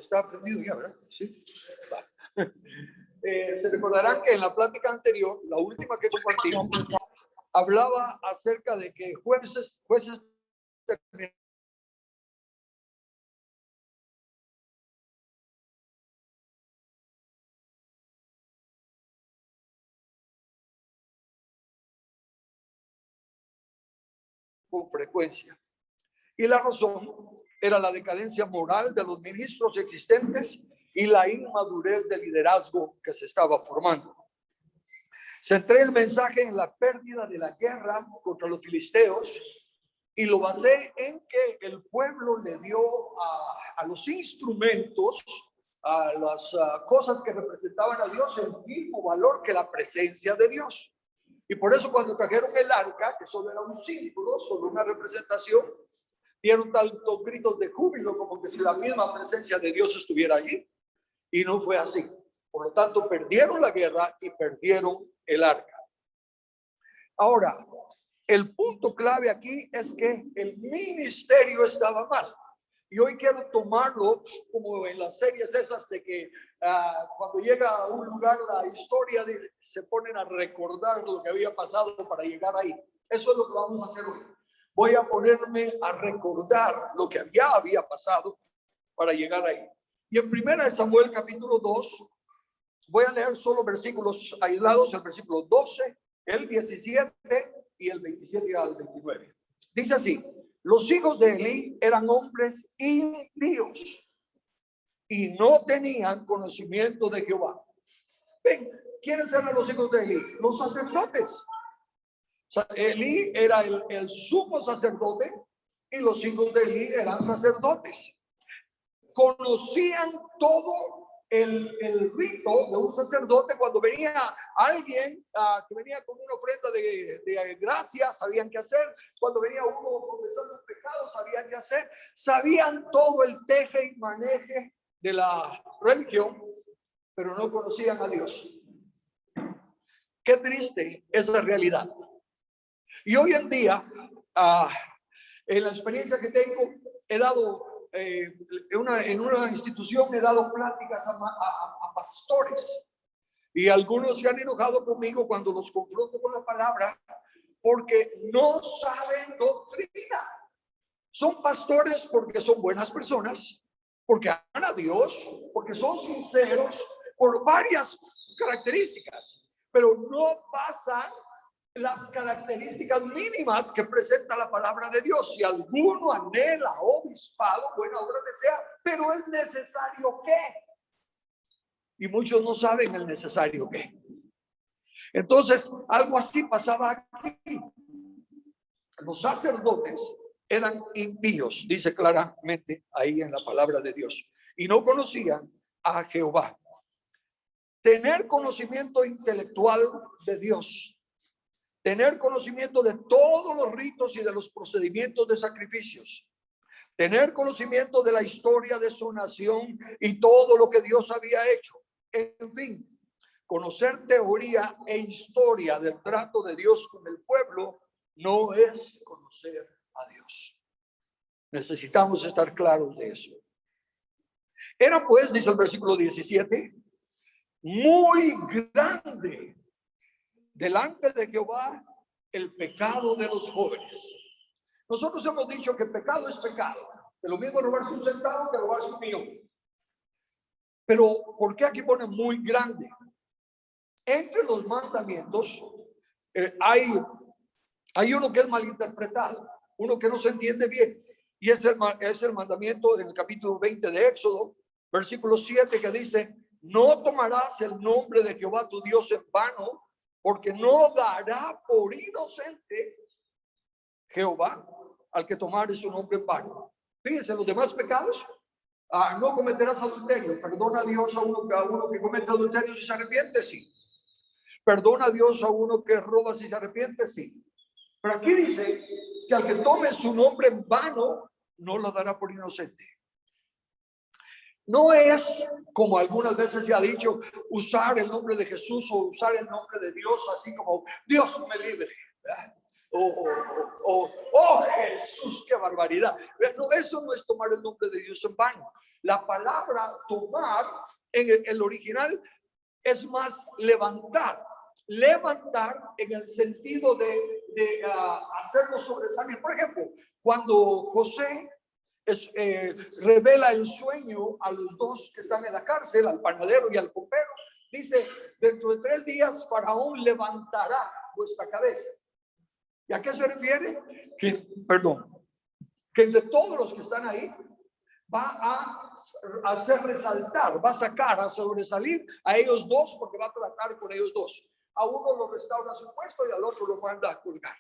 Está prendido ya, ¿verdad? Sí. Se recordarán que en la plática anterior, la última que compartimos, hablaba acerca de que jueces con frecuencia. Y la razón era la decadencia moral de los ministros existentes y la inmadurez del liderazgo que se estaba formando. Centré el mensaje en la pérdida de la guerra contra los filisteos y lo basé en que el pueblo le dio a los instrumentos, a las cosas que representaban a Dios, el mismo valor que la presencia de Dios. Y por eso cuando trajeron el arca, que solo era un símbolo, solo una representación, dieron tantos gritos de júbilo como que si la misma presencia de Dios estuviera allí. Y no fue así. Por lo tanto, perdieron la guerra y perdieron el arca. Ahora, el punto clave aquí es que el ministerio estaba mal. Y hoy quiero tomarlo como en las series esas de que cuando llega a un lugar la historia se ponen a recordar lo que había pasado para llegar ahí. Eso es lo que vamos a hacer hoy. Voy a ponerme a recordar lo que ya había pasado para llegar ahí. Y en 1 Samuel capítulo 2, voy a leer solo versículos aislados, el versículo 12, el 17 y el 27 al 29. Dice así: los hijos de Elí eran hombres impíos y no tenían conocimiento de Jehová. Ven, ¿quiénes eran los hijos de Elí? Los sacerdotes. O sea, Elí era el sumo sacerdote y los hijos de Elí eran sacerdotes. Conocían todo el rito de un sacerdote. Cuando venía alguien que venía con una ofrenda de gracia, sabían qué hacer. Cuando venía uno confesando un pecado, sabían qué hacer. Sabían todo el teje y maneje de la religión, pero no conocían a Dios. Qué triste esa realidad. Y hoy en día, en la experiencia que tengo, he dado en una institución, he dado pláticas a pastores, y algunos se han enojado conmigo cuando los confronto con la palabra porque no saben doctrina. Son pastores porque son buenas personas, porque aman a Dios, porque son sinceros, por varias características, pero no pasan las características mínimas que presenta la palabra de Dios. Si alguno anhela obispado, buena obra desea, pero es necesario que. Y muchos no saben el necesario que. Entonces, algo así pasaba aquí. Los sacerdotes eran impíos, dice claramente ahí en la palabra de Dios, y no conocían a Jehová. Tener conocimiento intelectual de Dios, tener conocimiento de todos los ritos y de los procedimientos de sacrificios, tener conocimiento de la historia de su nación y todo lo que Dios había hecho. En fin, conocer teoría e historia del trato de Dios con el pueblo no es conocer a Dios. Necesitamos estar claros de eso. Era pues, dice el versículo 17, muy grande delante de Jehová el pecado de los jóvenes. Nosotros hemos dicho que pecado es pecado. De lo mismo robarse un centavo que robarse un millón. Pero ¿por qué aquí pone muy grande? Entre los mandamientos hay uno que es malinterpretado, uno que no se entiende bien. Y es el mandamiento en el capítulo 20 de Éxodo, versículo 7, que dice: no tomarás el nombre de Jehová tu Dios en vano, porque no dará por inocente Jehová al que tomare su nombre en vano. Fíjense, los demás pecados: no cometerás adulterio. Perdona a Dios a uno que comete adulterio si se arrepiente, sí. Perdona a Dios a uno que roba si se arrepiente, sí. Pero aquí dice que al que tome su nombre en vano, no lo dará por inocente. No es, como algunas veces se ha dicho, usar el nombre de Jesús o usar el nombre de Dios así como Dios me libre. Oh Jesús, qué barbaridad. No, eso no es tomar el nombre de Dios en vano. La palabra tomar en el original es más levantar. Levantar en el sentido de hacerlo sobresalir. Por ejemplo, cuando José revela el sueño a los dos que están en la cárcel, al panadero y al copero, dice: dentro de 3 días Faraón levantará vuestra cabeza. ¿Y a qué se refiere? Que de todos los que están ahí va a hacer resaltar, va a sacar, a sobresalir a ellos dos, porque va a tratar con ellos dos. A uno lo restaura su puesto y al otro lo manda a colgar.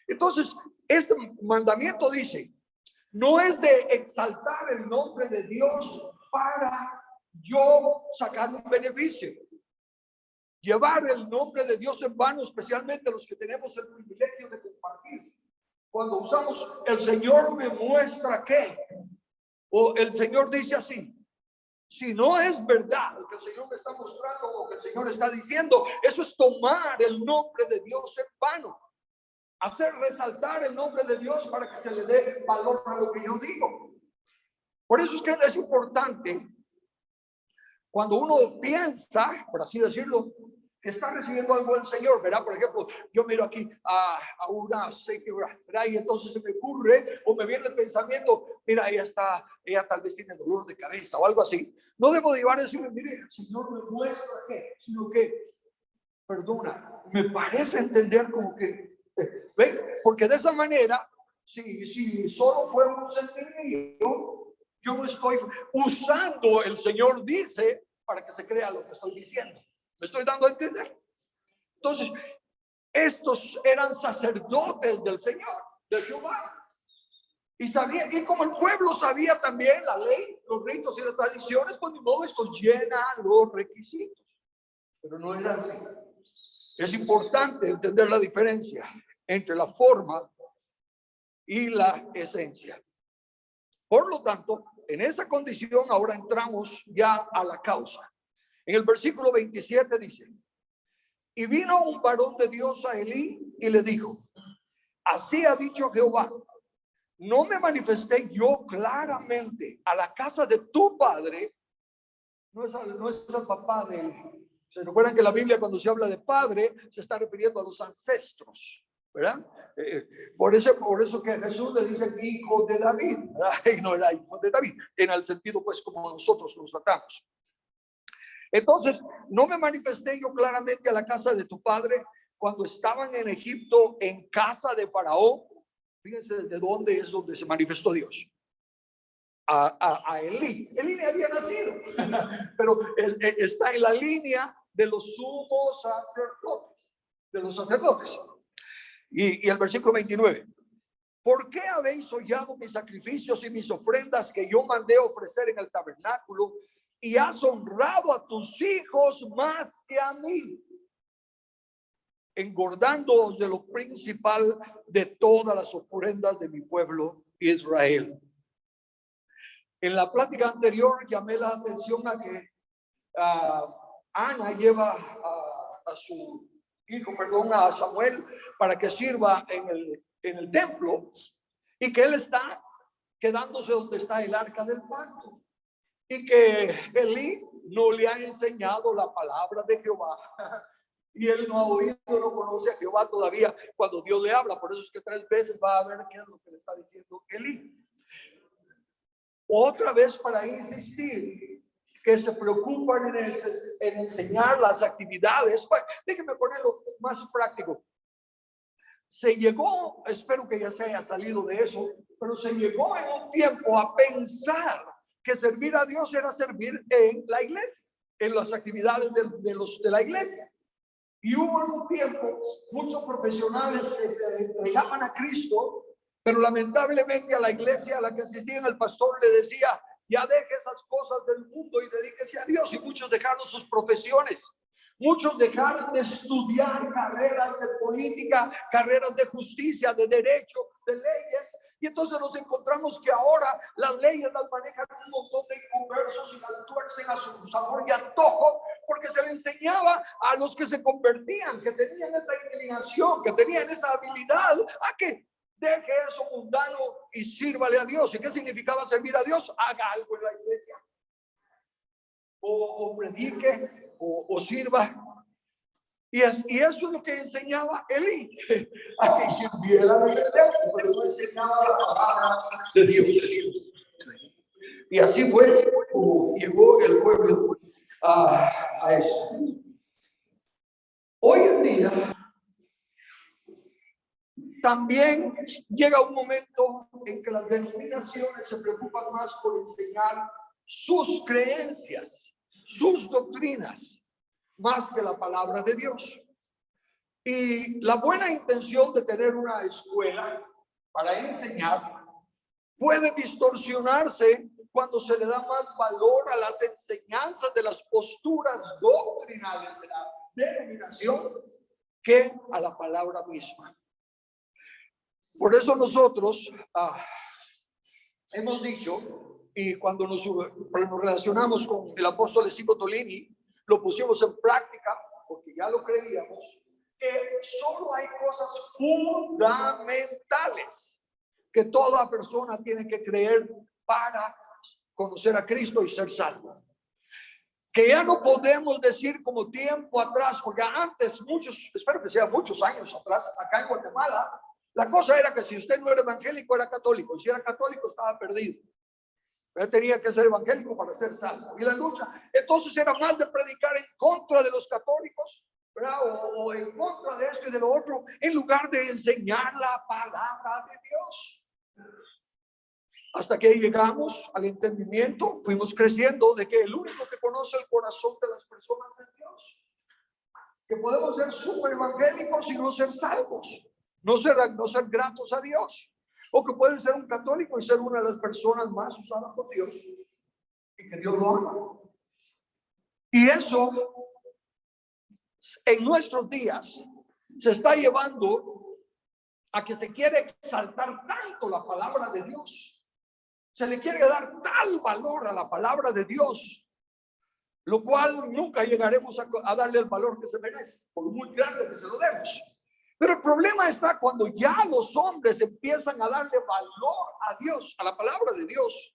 Entonces, este mandamiento dice: no es de exaltar el nombre de Dios para yo sacar un beneficio. Llevar el nombre de Dios en vano, especialmente los que tenemos el privilegio de compartir. Cuando usamos el Señor me muestra que, o el Señor dice así, si no es verdad lo que el Señor me está mostrando o que el Señor está diciendo, eso es tomar el nombre de Dios en vano. Hacer resaltar el nombre de Dios para que se le dé valor a lo que yo digo. Por eso es que es importante cuando uno piensa, por así decirlo, que está recibiendo algo del Señor, ¿verdad? Por ejemplo, yo miro aquí a una señora, ¿verdad? Y entonces se me ocurre o me viene el pensamiento: mira, ella tal vez tiene dolor de cabeza o algo así. No debo llevar a decirle: mire, el Señor me muestra que, sino que, perdona, me parece entender como que, ¿ven? Porque de esa manera, si solo fue un sentimiento, yo no estoy usando el Señor dice para que se crea lo que estoy diciendo. ¿Me estoy dando a entender? Entonces, estos eran sacerdotes del Señor, de Jehová. Y sabían, y como el pueblo sabía también la ley, los ritos y las tradiciones, pues de modo estos llenan los requisitos. Pero no era así. Es importante entender la diferencia entre la forma y la esencia. Por lo tanto, en esa condición ahora entramos ya a la causa. En el versículo 27 dice: y vino un varón de Dios a Elí y le dijo: así ha dicho Jehová, no me manifesté yo claramente a la casa de tu padre. No es al papá de él. Se recuerdan que la Biblia, cuando se habla de padre, se está refiriendo a los ancestros, ¿verdad? Por eso que Jesús le dice hijo de David, ¿verdad? Y no era hijo de David, en el sentido pues como nosotros los tratamos. Entonces, no me manifesté yo claramente a la casa de tu padre cuando estaban en Egipto, en casa de Faraón. Fíjense de dónde es donde se manifestó Dios. A Elí. Elí había nacido, pero está en la línea de los sumos sacerdotes, de los sacerdotes. Y el versículo 29. ¿Por qué habéis hollado mis sacrificios y mis ofrendas que yo mandé ofrecer en el tabernáculo? Y has honrado a tus hijos más que a mí, engordándoos de lo principal de todas las ofrendas de mi pueblo Israel. En la plática anterior llamé la atención a que Ana lleva a su hijo, a Samuel, para que sirva en el templo, y que él está quedándose donde está el arca del pacto. Y que Elí no le ha enseñado la palabra de Jehová. Y él no ha oído, no conoce a Jehová todavía cuando Dios le habla. Por eso es que 3 veces va a ver qué es lo que le está diciendo Elí. Otra vez para insistir que se preocupan en enseñar las actividades. Pues, déjenme ponerlo más práctico. Se llegó, espero que ya se haya salido de eso, pero se llegó en un tiempo a pensar que servir a Dios era servir en la iglesia, en las actividades de la iglesia. Y hubo en un tiempo muchos profesionales que se entregaban a Cristo, pero lamentablemente a la iglesia a la que asistían el pastor le decía: ya deje esas cosas del mundo y dedíquese a Dios. Y muchos dejaron sus profesiones. Muchos dejaron de estudiar carreras de política, carreras de justicia, de derecho, de leyes. Y entonces nos encontramos que ahora las leyes las manejan un montón de inconversos y las tuercen a su sabor y antojo, porque se le enseñaba a los que se convertían, que tenían esa inclinación, que tenían esa habilidad, a que deje eso mundano y sírvale a Dios. ¿Y qué significaba servir a Dios? Haga algo en la iglesia. o predique o sirva. Y eso es lo que enseñaba Elí, a que sirviera de Dios, pero no enseñaba la palabra de Dios. Y así fue como llegó el pueblo a eso. Hoy en día también llega un momento en que las denominaciones se preocupan más por enseñar sus creencias, sus doctrinas, más que la palabra de Dios. Y la buena intención de tener una escuela para enseñar puede distorsionarse cuando se le da más valor a las enseñanzas de las posturas doctrinales de la denominación que a la palabra misma. Por eso nosotros hemos dicho, y cuando nos relacionamos con el apóstol Escico Tolini, lo pusimos en práctica, porque ya lo creíamos, que solo hay cosas fundamentales que toda persona tiene que creer para conocer a Cristo y ser salvo. Que ya no podemos decir como tiempo atrás, porque antes, espero que sea muchos años atrás, acá en Guatemala, la cosa era que si usted no era evangélico, era católico, y si era católico, estaba perdido. Pero tenía que ser evangélico para ser salvo. Y la lucha, entonces, era más de predicar en contra de los católicos, ¿verdad? O en contra de esto y de lo otro, en lugar de enseñar la palabra de Dios. Hasta que llegamos al entendimiento, fuimos creciendo de que el único que conoce el corazón de las personas es Dios. Que podemos ser súper evangélicos y no ser salvos, no ser gratos a Dios. O que pueden ser un católico y ser una de las personas más usadas por Dios y que Dios lo ama. Y eso en nuestros días se está llevando a que se quiere exaltar tanto la palabra de Dios. Se le quiere dar tal valor a la palabra de Dios, lo cual nunca llegaremos a darle el valor que se merece, por muy grande que se lo demos. Pero el problema está cuando ya los hombres empiezan a darle valor a Dios, a la palabra de Dios.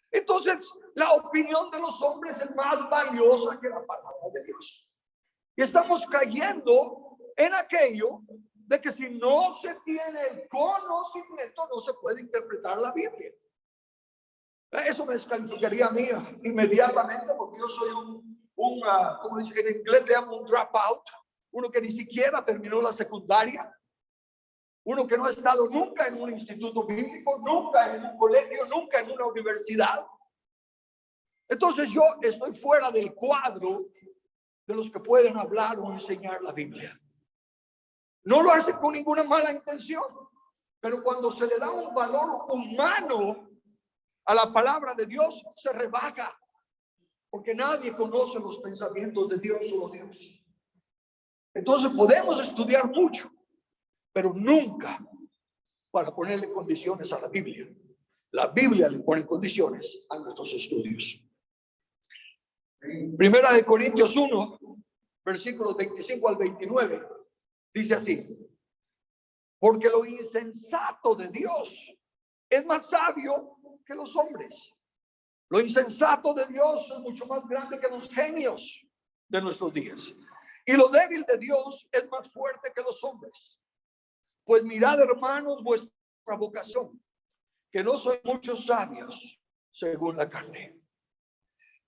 Entonces, la opinión de los hombres es más valiosa que la palabra de Dios. Y estamos cayendo en aquello de que si no se tiene el conocimiento, no se puede interpretar la Biblia. Eso me descalificaría a mí inmediatamente, porque yo soy como dice en inglés, le llamo un dropout, uno que ni siquiera terminó la secundaria, uno que no ha estado nunca en un instituto bíblico, nunca en un colegio, nunca en una universidad. Entonces yo estoy fuera del cuadro de los que pueden hablar o enseñar la Biblia. No lo hacen con ninguna mala intención, pero cuando se le da un valor humano a la palabra de Dios, se rebaja, porque nadie conoce los pensamientos de Dios, solo Dios. Entonces podemos estudiar mucho, pero nunca para ponerle condiciones a la Biblia. La Biblia le pone condiciones a nuestros estudios. Primera de Corintios 1, versículos 25 al 29, dice así: porque lo insensato de Dios es más sabio que los hombres. Lo insensato de Dios es mucho más grande que los genios de nuestros días. Y lo débil de Dios es más fuerte que los hombres. Pues mirad, hermanos, vuestra vocación, que no sois muchos sabios según la carne,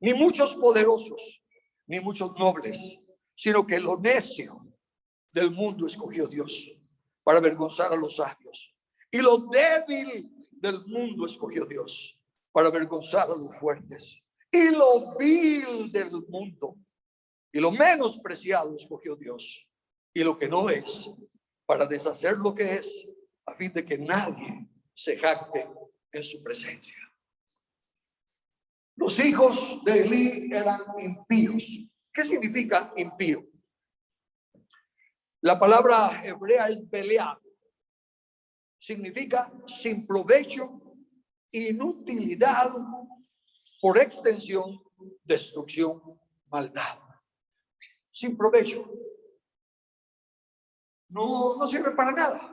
ni muchos poderosos, ni muchos nobles, sino que lo necio del mundo escogió Dios para avergonzar a los sabios. Y lo débil del mundo escogió Dios para avergonzar a los fuertes. Y lo vil del mundo y lo menospreciado escogió Dios, y lo que no es, para deshacer lo que es, a fin de que nadie se jacte en su presencia. Los hijos de Elí eran impíos. ¿Qué significa impío? La palabra hebrea es beleado. Significa sin provecho, inutilidad, por extensión, destrucción, maldad. Sin provecho. No sirve para nada.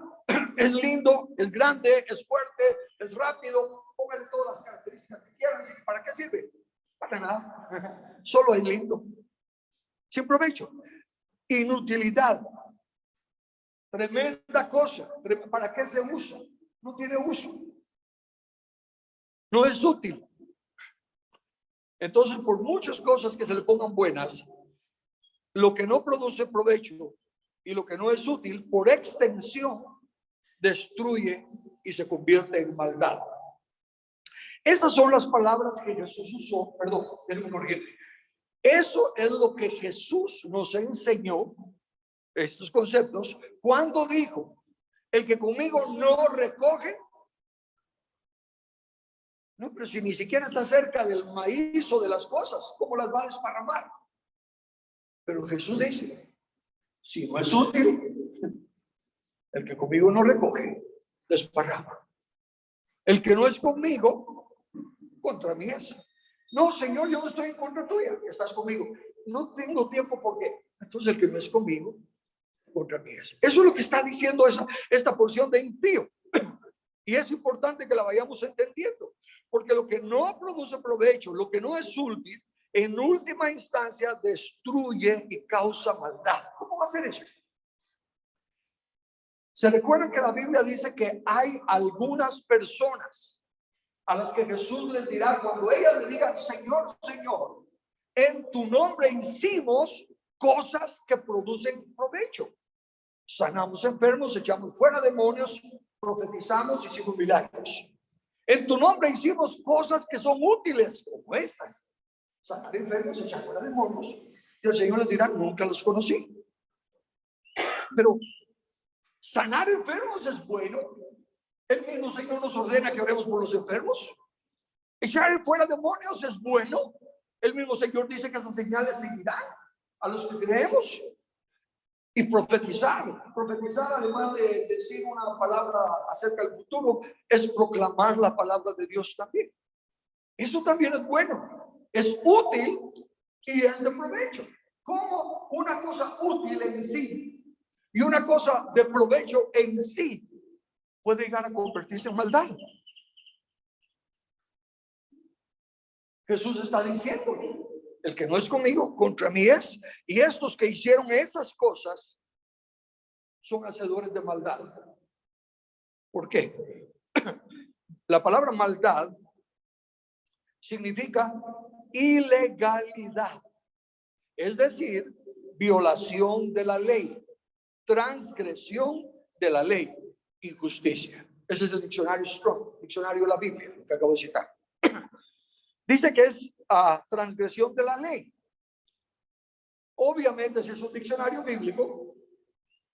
Es lindo, es grande, es fuerte, es rápido. Póngale todas las características que quieran. ¿Para qué sirve? Para nada. Solo es lindo. Sin provecho. Inutilidad. Tremenda cosa. ¿Para qué se usa? No tiene uso. No es útil. Entonces, por muchas cosas que se le pongan buenas, lo que no produce provecho y lo que no es útil, por extensión, destruye y se convierte en maldad. Esas son las palabras que Jesús usó. Perdón, déjenme corregir. Eso es lo que Jesús nos enseñó, estos conceptos, cuando dijo: el que conmigo no recoge. No, pero si ni siquiera está cerca del maíz o de las cosas, ¿cómo las va a desparramar? Pero Jesús dice: si no es útil, el que conmigo no recoge, desparrama. El que no es conmigo, contra mí es. No, Señor, yo no estoy en contra tuya, estás conmigo. No tengo tiempo porque. Entonces el que no es conmigo, contra mí es. Eso es lo que está diciendo esta porción de impío. Y es importante que la vayamos entendiendo, porque lo que no produce provecho, lo que no es útil, en última instancia destruye y causa maldad. ¿Cómo va a ser eso? Se recuerdan que la Biblia dice que hay algunas personas a las que Jesús les dirá, cuando ellas le digan: Señor, Señor, en tu nombre hicimos cosas que producen provecho. Sanamos enfermos, echamos fuera demonios, profetizamos, hicimos milagros. En tu nombre hicimos cosas que son útiles, como estas: sanar enfermos, echar fuera demonios. Y el Señor les dirá: nunca los conocí. Pero sanar enfermos es bueno. El mismo Señor nos ordena que oremos por los enfermos. Echar fuera demonios es bueno. El mismo Señor dice que esas señales seguirán a los que creemos. Y profetizar, además de decir una palabra acerca del futuro, es proclamar la palabra de Dios también. Eso también es bueno, es útil y es de provecho. Como una cosa útil en sí y una cosa de provecho en sí puede llegar a convertirse en maldad. Jesús está diciendo: el que no es conmigo, contra mí es. Y estos que hicieron esas cosas son hacedores de maldad. ¿Por qué? La palabra maldad significa ilegalidad, es decir, violación de la ley, transgresión de la ley, injusticia. Ese es el diccionario Strong, diccionario de la Biblia, que acabo de citar. Dice que es transgresión de la ley. Obviamente, si es un diccionario bíblico,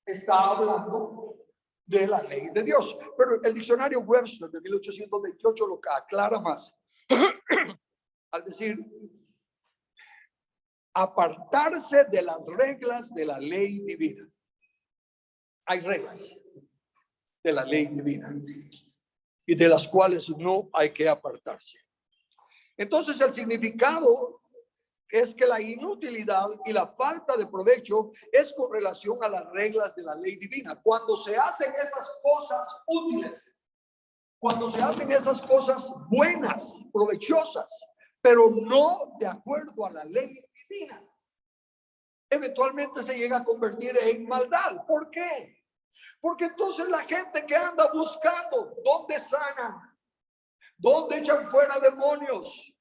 está hablando de la ley de Dios. Pero el diccionario Webster de 1828 lo aclara más al decir: apartarse de las reglas de la ley divina. Hay reglas de la ley divina y de las cuales no hay que apartarse. Entonces, el significado es que la inutilidad y la falta de provecho es con relación a las reglas de la ley divina. Cuando se hacen esas cosas útiles, cuando se hacen esas cosas buenas, provechosas, pero no de acuerdo a la ley divina, eventualmente se llega a convertir en maldad. ¿Por qué? Porque entonces la gente que anda buscando dónde sanan, dónde echan fuera demonios,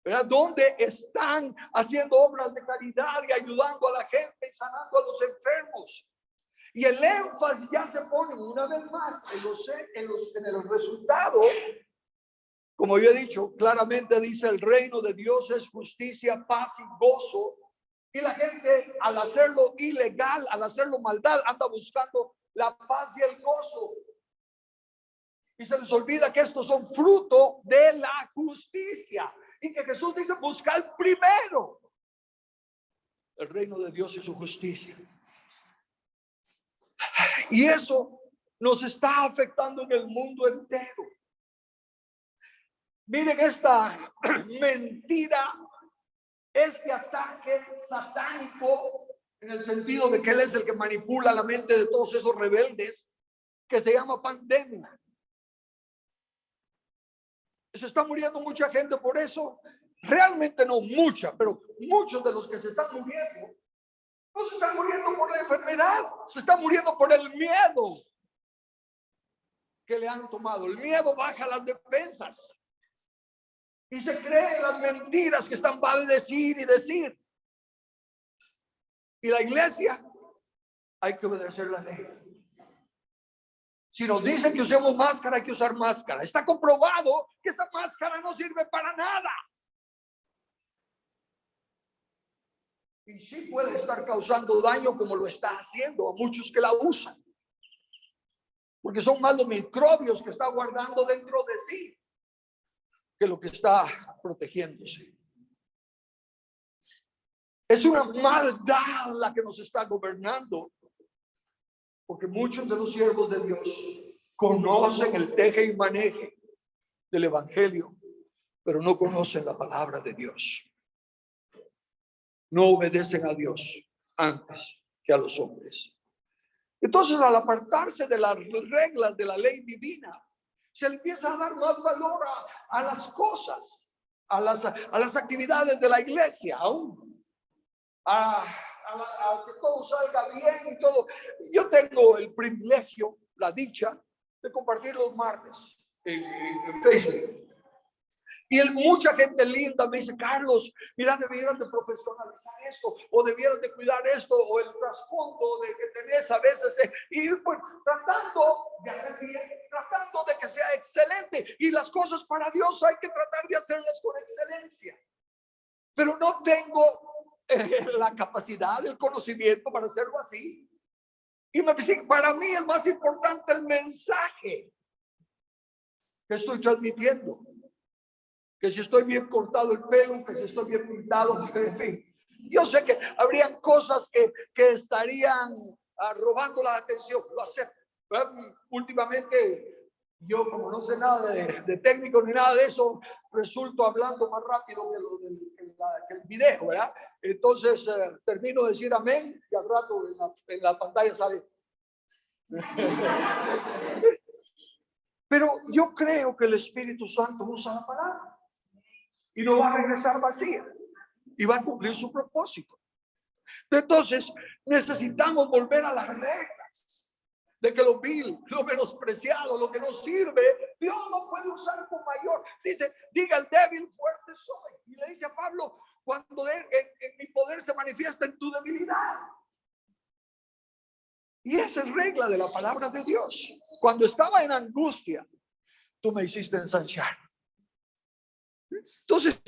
¿verdad? ¿Dónde están haciendo obras de caridad y ayudando a la gente y sanando a los enfermos? Y el énfasis ya se pone una vez más en el resultado. Como yo he dicho, claramente dice: el reino de Dios es justicia, paz y gozo. Y la gente, al hacerlo ilegal, al hacerlo maldad, anda buscando la paz y el gozo. Y se les olvida que estos son fruto de la justicia. Y que Jesús dice: buscad primero el reino de Dios y su justicia. Y eso nos está afectando en el mundo entero. Miren esta mentira, este ataque satánico, en el sentido de que él es el que manipula la mente de todos esos rebeldes, que se llama pandemia. Se está muriendo mucha gente por eso. realmente no mucha, pero muchos de los que se están muriendo, no se están muriendo por la enfermedad, se están muriendo por el miedo que le han tomado. El miedo baja las defensas y se creen las mentiras que están para decir y decir. Y la iglesia, hay que obedecer la ley. Si nos dicen que usemos máscara, hay que usar máscara. Está comprobado que esta máscara no sirve para nada. Y sí puede estar causando daño, como lo está haciendo a muchos que la usan. Porque son más los microbios que está guardando dentro de sí que lo que está protegiéndose. Es una maldad la que nos está gobernando. Porque muchos de los siervos de Dios conocen el teje y maneje del evangelio, pero no conocen la palabra de Dios. No obedecen a Dios antes que a los hombres. Entonces, al apartarse de las reglas de la ley divina, se empieza a dar más valor a las cosas, a las actividades de la iglesia, aún a que todo salga bien y todo. Yo tengo el privilegio, la dicha de compartir los martes en Facebook. Y mucha gente linda me dice: Carlos, mira, debieras de profesionalizar esto, o debieras de cuidar esto, o el trasfondo de que tenés a veces, y pues tratando de hacer bien, tratando de que sea excelente, y las cosas para Dios hay que tratar de hacerlas con excelencia. Pero no tengo la capacidad, el conocimiento para hacerlo así. Y me dice, para mí es más importante el mensaje que estoy transmitiendo. Que si estoy bien cortado el pelo, que si estoy bien pintado, en fin. Yo sé que habrían cosas que estarían robando la atención. Lo acepto. Últimamente, yo como no sé nada de técnico ni nada de eso, resulto hablando más rápido que el video, ¿verdad? Entonces termino de decir amén y al rato en la pantalla sale. Pero yo creo que el Espíritu Santo usa la palabra y no va a regresar vacía y va a cumplir su propósito. Entonces necesitamos volver a las reglas de que lo vil, lo menospreciado, lo que no sirve, Dios lo puede usar con mayor. Dice, diga el débil, fuerte soy. Y le dice a Pablo, cuando en mi poder se manifiesta en tu debilidad. Y esa es regla de la palabra de Dios. Cuando estaba en angustia, tú me hiciste ensanchar. Entonces,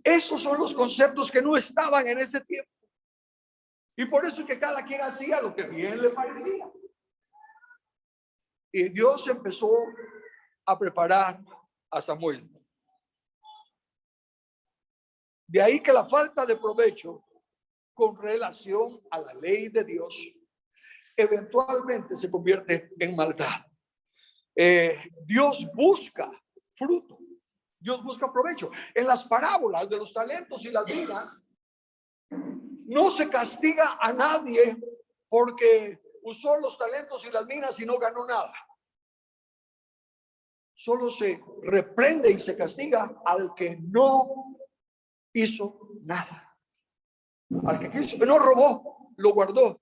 esos son los conceptos que no estaban en ese tiempo. Y por eso es que cada quien hacía lo que bien le parecía. Y Dios empezó a preparar a Samuel. De ahí que la falta de provecho con relación a la ley de Dios eventualmente se convierte en maldad. Dios busca fruto. Dios busca provecho. En las parábolas de los talentos y las minas, no se castiga a nadie porque usó los talentos y las minas y no ganó nada. Solo se reprende y se castiga al que no hizo nada. Al que quiso, no robó, lo guardó.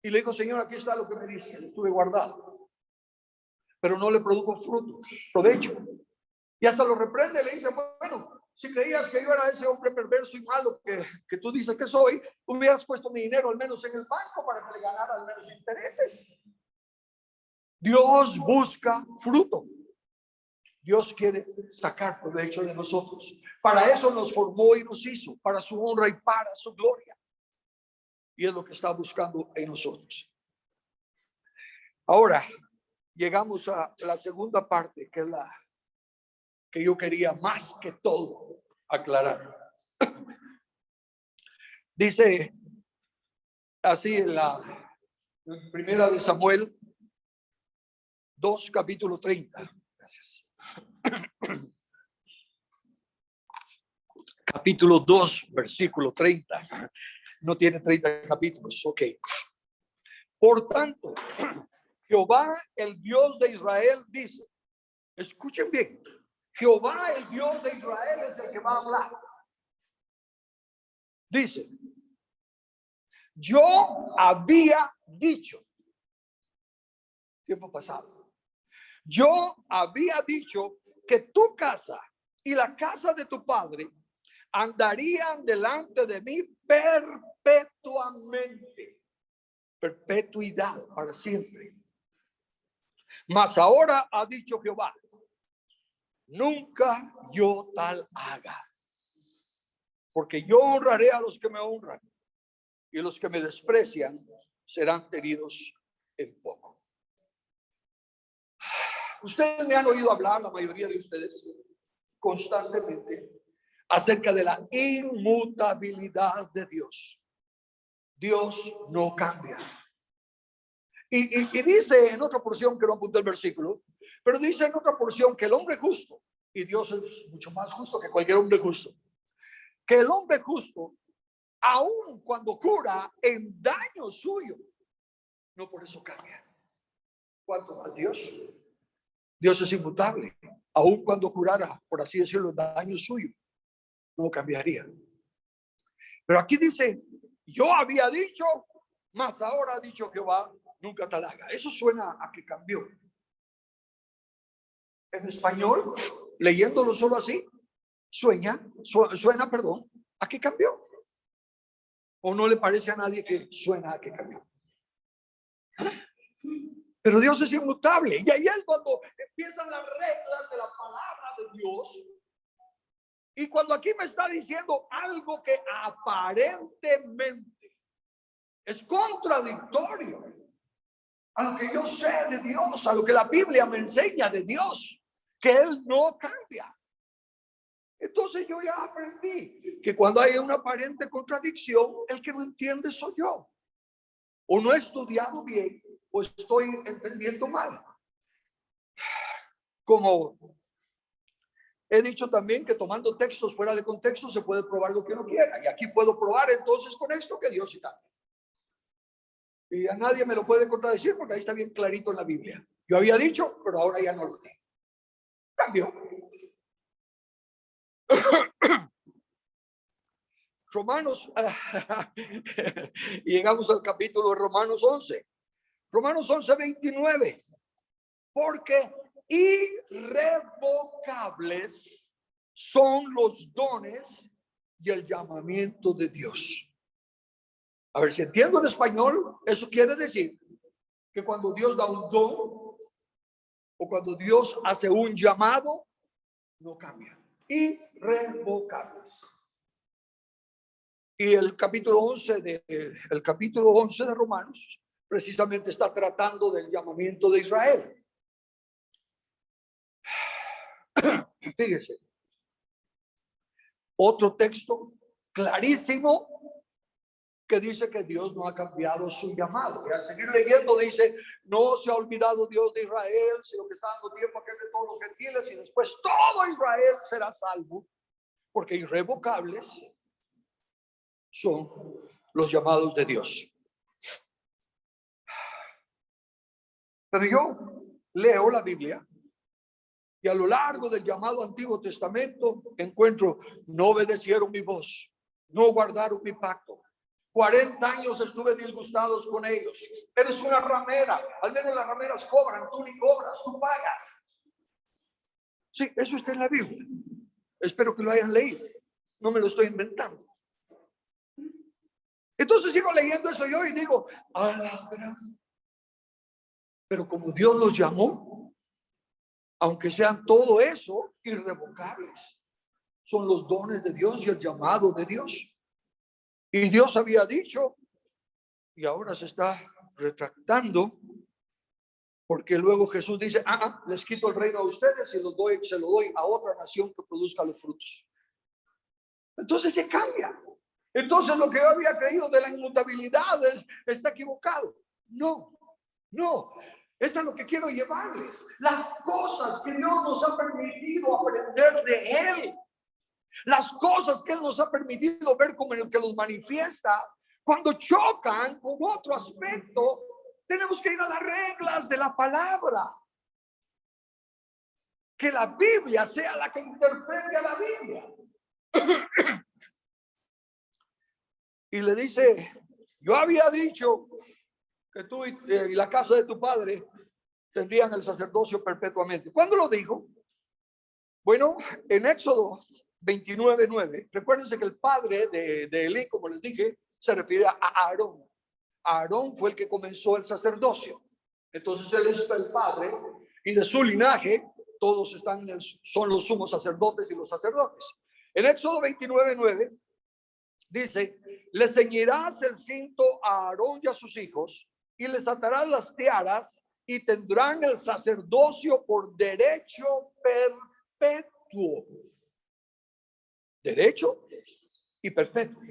Y le dijo, Señor, aquí está lo que me dice, lo tuve guardado. Pero no le produjo fruto, provecho. Y hasta lo reprende, le dice, bueno, si creías que yo era ese hombre perverso y malo que tú dices que soy, hubieras puesto mi dinero al menos en el banco para que le ganara al menos intereses. Dios busca fruto. Dios quiere sacar provecho de nosotros. Para eso nos formó y nos hizo, para su honra y para su gloria. Y es lo que está buscando en nosotros. Ahora, llegamos a la segunda parte, que es la que yo quería más que todo aclarar. Dice así en la primera de Samuel 2, capítulo 30. Gracias. Capítulo 2, versículo 30. No tiene 30 capítulos. Ok. Por tanto, Jehová, el Dios de Israel, dice, escuchen bien, Jehová, el Dios de Israel, es el que va a hablar. Dice, yo había dicho, tiempo pasado, yo había dicho que tu casa y la casa de tu padre andarían delante de mí perpetuamente, perpetuidad, para siempre. Mas ahora ha dicho Jehová, nunca yo tal haga, porque yo honraré a los que me honran y los que me desprecian serán tenidos en poco. Ustedes me han oído hablar, la mayoría de ustedes, constantemente acerca de la inmutabilidad de Dios. Dios no cambia. Y dice en otra porción, que no apunté el versículo, pero dice en otra porción que el hombre justo, y Dios es mucho más justo que cualquier hombre justo, que el hombre justo, aun cuando jura en daño suyo, no por eso cambia. ¿Cuánto más Dios? Dios es inmutable. Aun cuando jurara, por así decirlo, en daño suyo, no cambiaría. Pero aquí dice, yo había dicho, mas ahora ha dicho Jehová, nunca tal haga. Eso suena a que cambió. En español, leyéndolo solo así, suena, a que cambió. ¿O no le parece a nadie que suena a que cambió? Pero Dios es inmutable. Y ahí es cuando empiezan las reglas de la palabra de Dios. Y cuando aquí me está diciendo algo que aparentemente es contradictorio a lo que yo sé de Dios, a lo que la Biblia me enseña de Dios, que Él no cambia. Entonces yo ya aprendí que cuando hay una aparente contradicción, el que no entiende soy yo. O no he estudiado bien, o estoy entendiendo mal. Como he dicho también que tomando textos fuera de contexto se puede probar lo que uno quiera. Y aquí puedo probar entonces con esto que Dios sí cambia. Y a nadie me lo puede contradecir porque ahí está bien clarito en la Biblia. Yo había dicho, pero ahora ya no lo digo. Cambió. Romanos, y llegamos al capítulo de Romanos 11. Romanos 11, 29. Porque irrevocables son los dones y el llamamiento de Dios. A ver, si entiendo en español, eso quiere decir que cuando Dios da un don o cuando Dios hace un llamado, no cambia. Irrevocables. Y el capítulo 11 de Romanos precisamente está tratando del llamamiento de Israel. Fíjese, otro texto clarísimo que dice que Dios no ha cambiado su llamado. Y al seguir leyendo dice, no se ha olvidado Dios de Israel, sino que está dando tiempo a que de todos los gentiles y después todo Israel será salvo, porque irrevocables son los llamados de Dios. Pero yo leo la Biblia y a lo largo del llamado Antiguo Testamento encuentro, no obedecieron mi voz, no guardaron mi pacto. 40 años estuve disgustados con ellos. Eres una ramera, al menos las rameras cobran, tú ni cobras, tú pagas. Sí, eso está en la Biblia. Espero que lo hayan leído. No me lo estoy inventando. Entonces sigo leyendo eso yo y digo, a la gran. Pero como Dios los llamó, aunque sean todo eso, irrevocables, son los dones de Dios y el llamado de Dios. Y Dios había dicho, y ahora se está retractando, porque luego Jesús dice, les quito el reino a ustedes y se lo doy a otra nación que produzca los frutos. Entonces se cambia. Entonces lo que yo había creído de la inmutabilidad está equivocado. No. Eso es lo que quiero llevarles. Las cosas que Dios nos ha permitido aprender de Él. Las cosas que Él nos ha permitido ver como el que los manifiesta. Cuando chocan con otro aspecto, tenemos que ir a las reglas de la palabra. que la Biblia sea la que interprete a la Biblia. Y le dice, yo había dicho que tú y la casa de tu padre tendrían el sacerdocio perpetuamente. ¿Cuándo lo dijo? Bueno, en Éxodo 29:9, recuérdense que el padre de Elí, como les dije, se refiere a Aarón. Aarón fue el que comenzó el sacerdocio. Entonces él es el padre y de su linaje todos son los sumos sacerdotes y los sacerdotes. En Éxodo 29:9 dice, le ceñirás el cinto a Aarón y a sus hijos y les atarás las tiaras y tendrán el sacerdocio por derecho perpetuo. Derecho y perpetuo.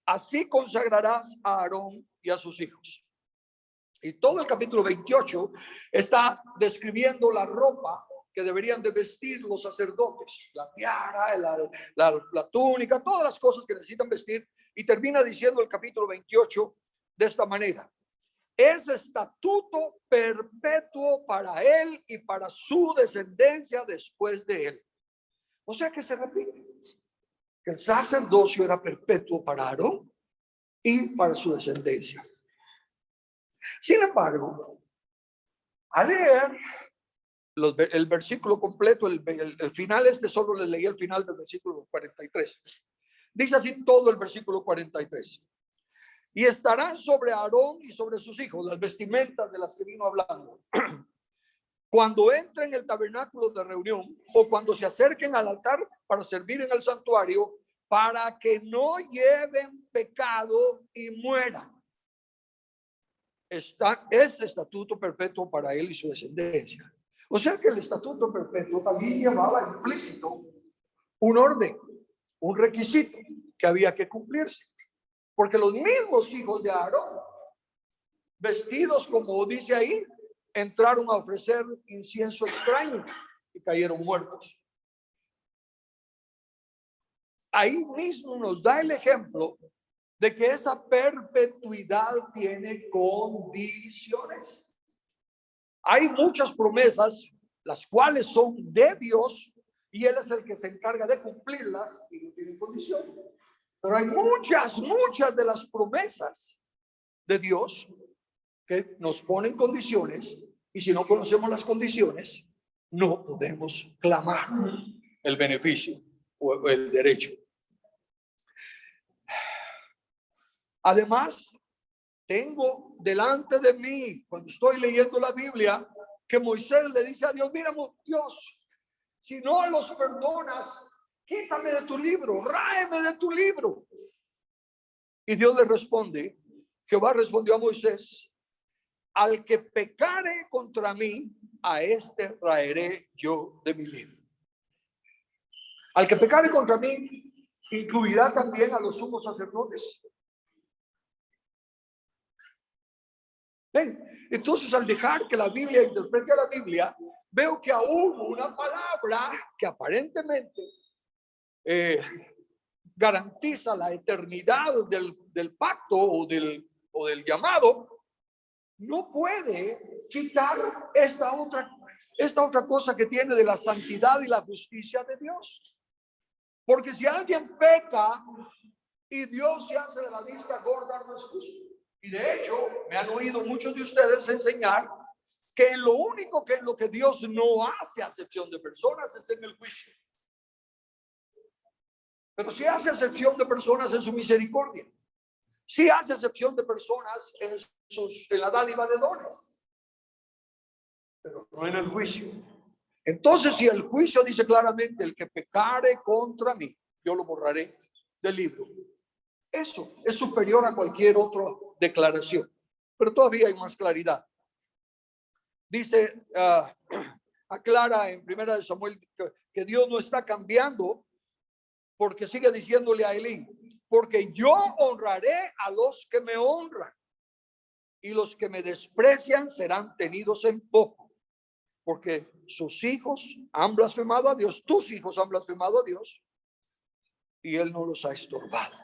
Así consagrarás a Aarón y a sus hijos. Y todo el capítulo 28 está describiendo la ropa que deberían de vestir los sacerdotes, la tiara, la túnica, todas las cosas que necesitan vestir. Y termina diciendo el capítulo 28 de esta manera: es estatuto perpetuo para él y para su descendencia después de él. O sea que se repite que el sacerdocio era perpetuo para Aarón y para su descendencia. Sin embargo, al leer el versículo completo, el final, solo les leí el final del versículo 43. Dice así todo el versículo 43. Y estarán sobre Aarón y sobre sus hijos las vestimentas de las que vino hablando. Cuando entren en el tabernáculo de reunión o cuando se acerquen al altar para servir en el santuario, para que no lleven pecado y mueran. Es estatuto perpetuo para él y su descendencia. O sea que el estatuto perpetuo también llevaba implícito un orden, un requisito que había que cumplirse. Porque los mismos hijos de Aarón, vestidos como dice ahí, entraron a ofrecer incienso extraño y cayeron muertos. Ahí mismo nos da el ejemplo de que esa perpetuidad tiene condiciones. Hay muchas promesas, las cuales son de Dios, y Él es el que se encarga de cumplirlas y no tiene condiciones. Pero hay muchas de las promesas de Dios que nos ponen condiciones, y si no conocemos las condiciones, no podemos clamar el beneficio o el derecho. Además, tengo delante de mí, cuando estoy leyendo la Biblia, que Moisés le dice a Dios: mira, Dios, si no los perdonas, quítame de tu libro, ráeme de tu libro. Y Dios le responde, Jehová respondió a Moisés: al que pecare contra mí, a este raeré yo de mi libro. Al que pecare contra mí, incluirá también a los sumos sacerdotes. ¿Ven? Entonces, al dejar que la Biblia interprete a la Biblia, veo que aún una palabra que aparentemente garantiza la eternidad del pacto o del llamado, no puede quitar esta otra cosa que tiene de la santidad y la justicia de Dios. Porque si alguien peca y Dios se hace de la vista gorda, no es justo. Y de hecho, me han oído muchos de ustedes enseñar que en lo único que en lo que Dios no hace acepción de personas es en el juicio. Pero sí hace acepción de personas en su misericordia. Sí hace acepción de personas en la dádiva de dones. Pero no en el juicio. Entonces, si el juicio dice claramente: el que pecare contra mí, yo lo borraré del libro. Eso es superior a cualquier otra declaración. Pero todavía hay más claridad. Dice, aclara en 1 Samuel que Dios no está cambiando, porque sigue diciéndole a Elí: porque yo honraré a los que me honran, y los que me desprecian serán tenidos en poco. Porque sus hijos han blasfemado a Dios, tus hijos han blasfemado a Dios, y Él no los ha estorbado.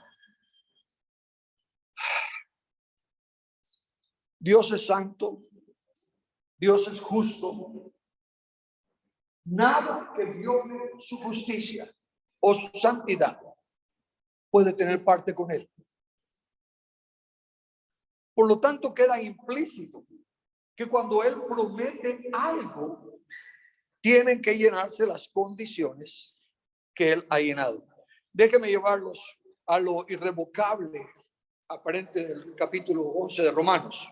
Dios es santo, Dios es justo, Nada que viole su justicia o su santidad puede tener parte con él. Por lo tanto, queda implícito que cuando él promete algo, tienen que llenarse las condiciones que él ha llenado. Déjenme llevarlos a lo irrevocable aparente del capítulo 11 de Romanos.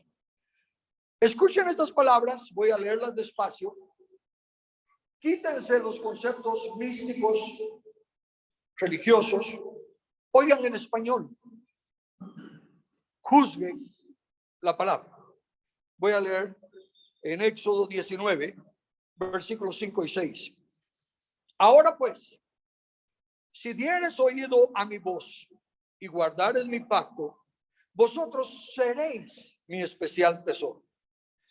Escuchen estas palabras, voy a leerlas despacio. Quítense los conceptos místicos, religiosos, oigan en español, juzguen la palabra. Voy a leer en Éxodo 19, versículos 5 y 6. Ahora pues, si dieres oído a mi voz y guardares mi pacto, vosotros seréis mi especial tesoro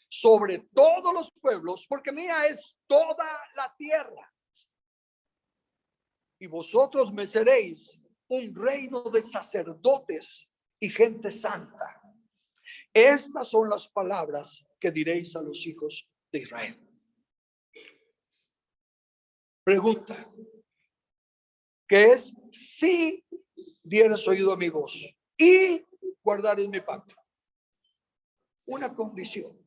sobre todos los pueblos, porque mía es toda la tierra. Y vosotros me seréis un reino de sacerdotes y gente santa. Estas son las palabras que diréis a los hijos de Israel. Pregunta, ¿qué es? Si dieres oído a mi voz y guardares mi pacto. Una condición.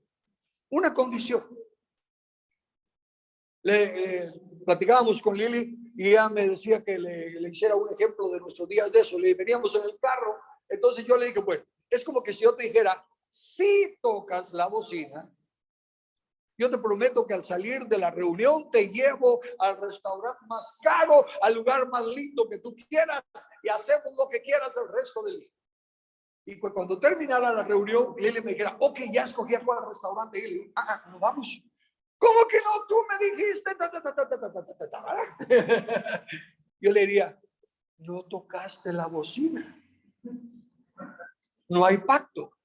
Una condición. Platicábamos con Lili y ella me decía que le hiciera un ejemplo de nuestros días de eso. Le veníamos en el carro, entonces yo le dije, bueno, es como que si yo te dijera, si tocas la bocina, yo te prometo que al salir de la reunión te llevo al restaurante más caro, al lugar más lindo que tú quieras y hacemos lo que quieras el resto del día. Y pues cuando terminara la reunión, Lili me dijera, ok, ya escogí a cuál restaurante. Y le digo, no vamos. ¿Cómo que no? Tú me dijiste. Yo le diría, no tocaste la bocina. No hay pacto.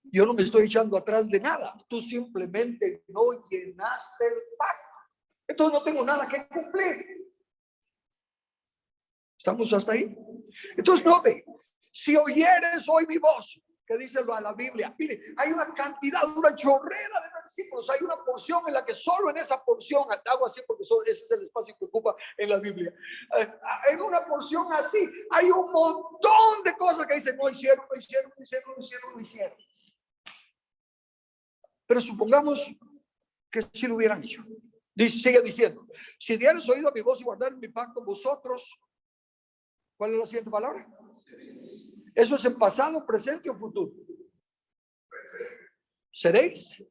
Yo no me estoy echando atrás de nada. Tú simplemente no llenaste el pacto. Entonces no tengo nada que cumplir. ¿Estamos hasta ahí? Entonces note, si oyeres hoy mi voz, que dice a la Biblia, mire, hay una cantidad, una chorrera de versículos, hay una porción en la que solo en esa porción, hago así porque ese es el espacio que ocupa en la Biblia, en una porción así, hay un montón de cosas que dicen, no hicieron. Pero supongamos que si lo hubieran hecho. Sigue diciendo, si dieres oído a mi voz y guardares mi pacto, vosotros, ¿cuál es la siguiente palabra? Eso es en pasado, presente o futuro. ¿Seréis?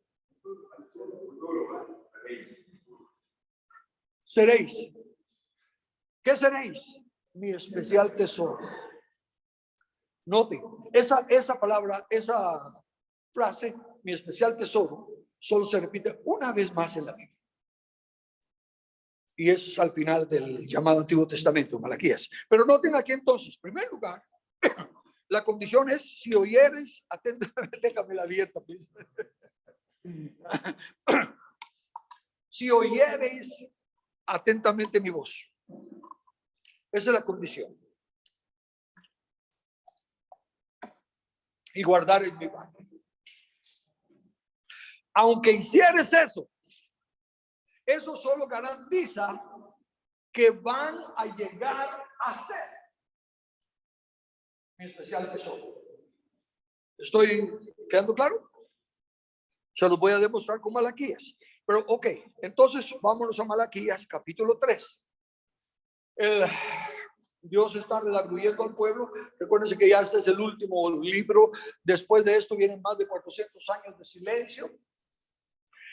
Seréis. ¿Qué seréis? Mi especial tesoro. Note, esa palabra, esa frase, mi especial tesoro, solo se repite una vez más en la Biblia. Y es al final del llamado Antiguo Testamento, Malaquías. Pero noten aquí entonces, en primer lugar, la condición es, si oyeres atentamente, déjame la abierta, please. Si oyeres atentamente mi voz. Esa es la condición. Y guardar en mi pacto. Aunque hicieres eso solo garantiza que van a llegar a ser mi especial tesoro. ¿Estoy quedando claro? Se los voy a demostrar con Malaquías. Pero ok, entonces vámonos a Malaquías capítulo 3. Dios está redarguyendo al pueblo. Recuérdense que ya este es el último libro. Después de esto vienen más de 400 años de silencio.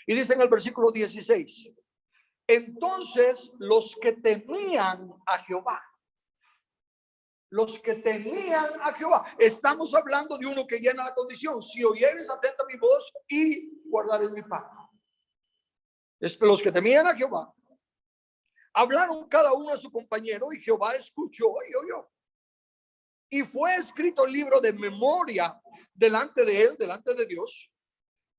Y dice en el versículo 16, entonces los que temían a Jehová, estamos hablando de uno que llena la condición, si oyeres atenta mi voz y guardares mi pacto. Los que temían a Jehová hablaron cada uno a su compañero y Jehová escuchó y oyó. Y fue escrito el libro de memoria delante de él, delante de Dios,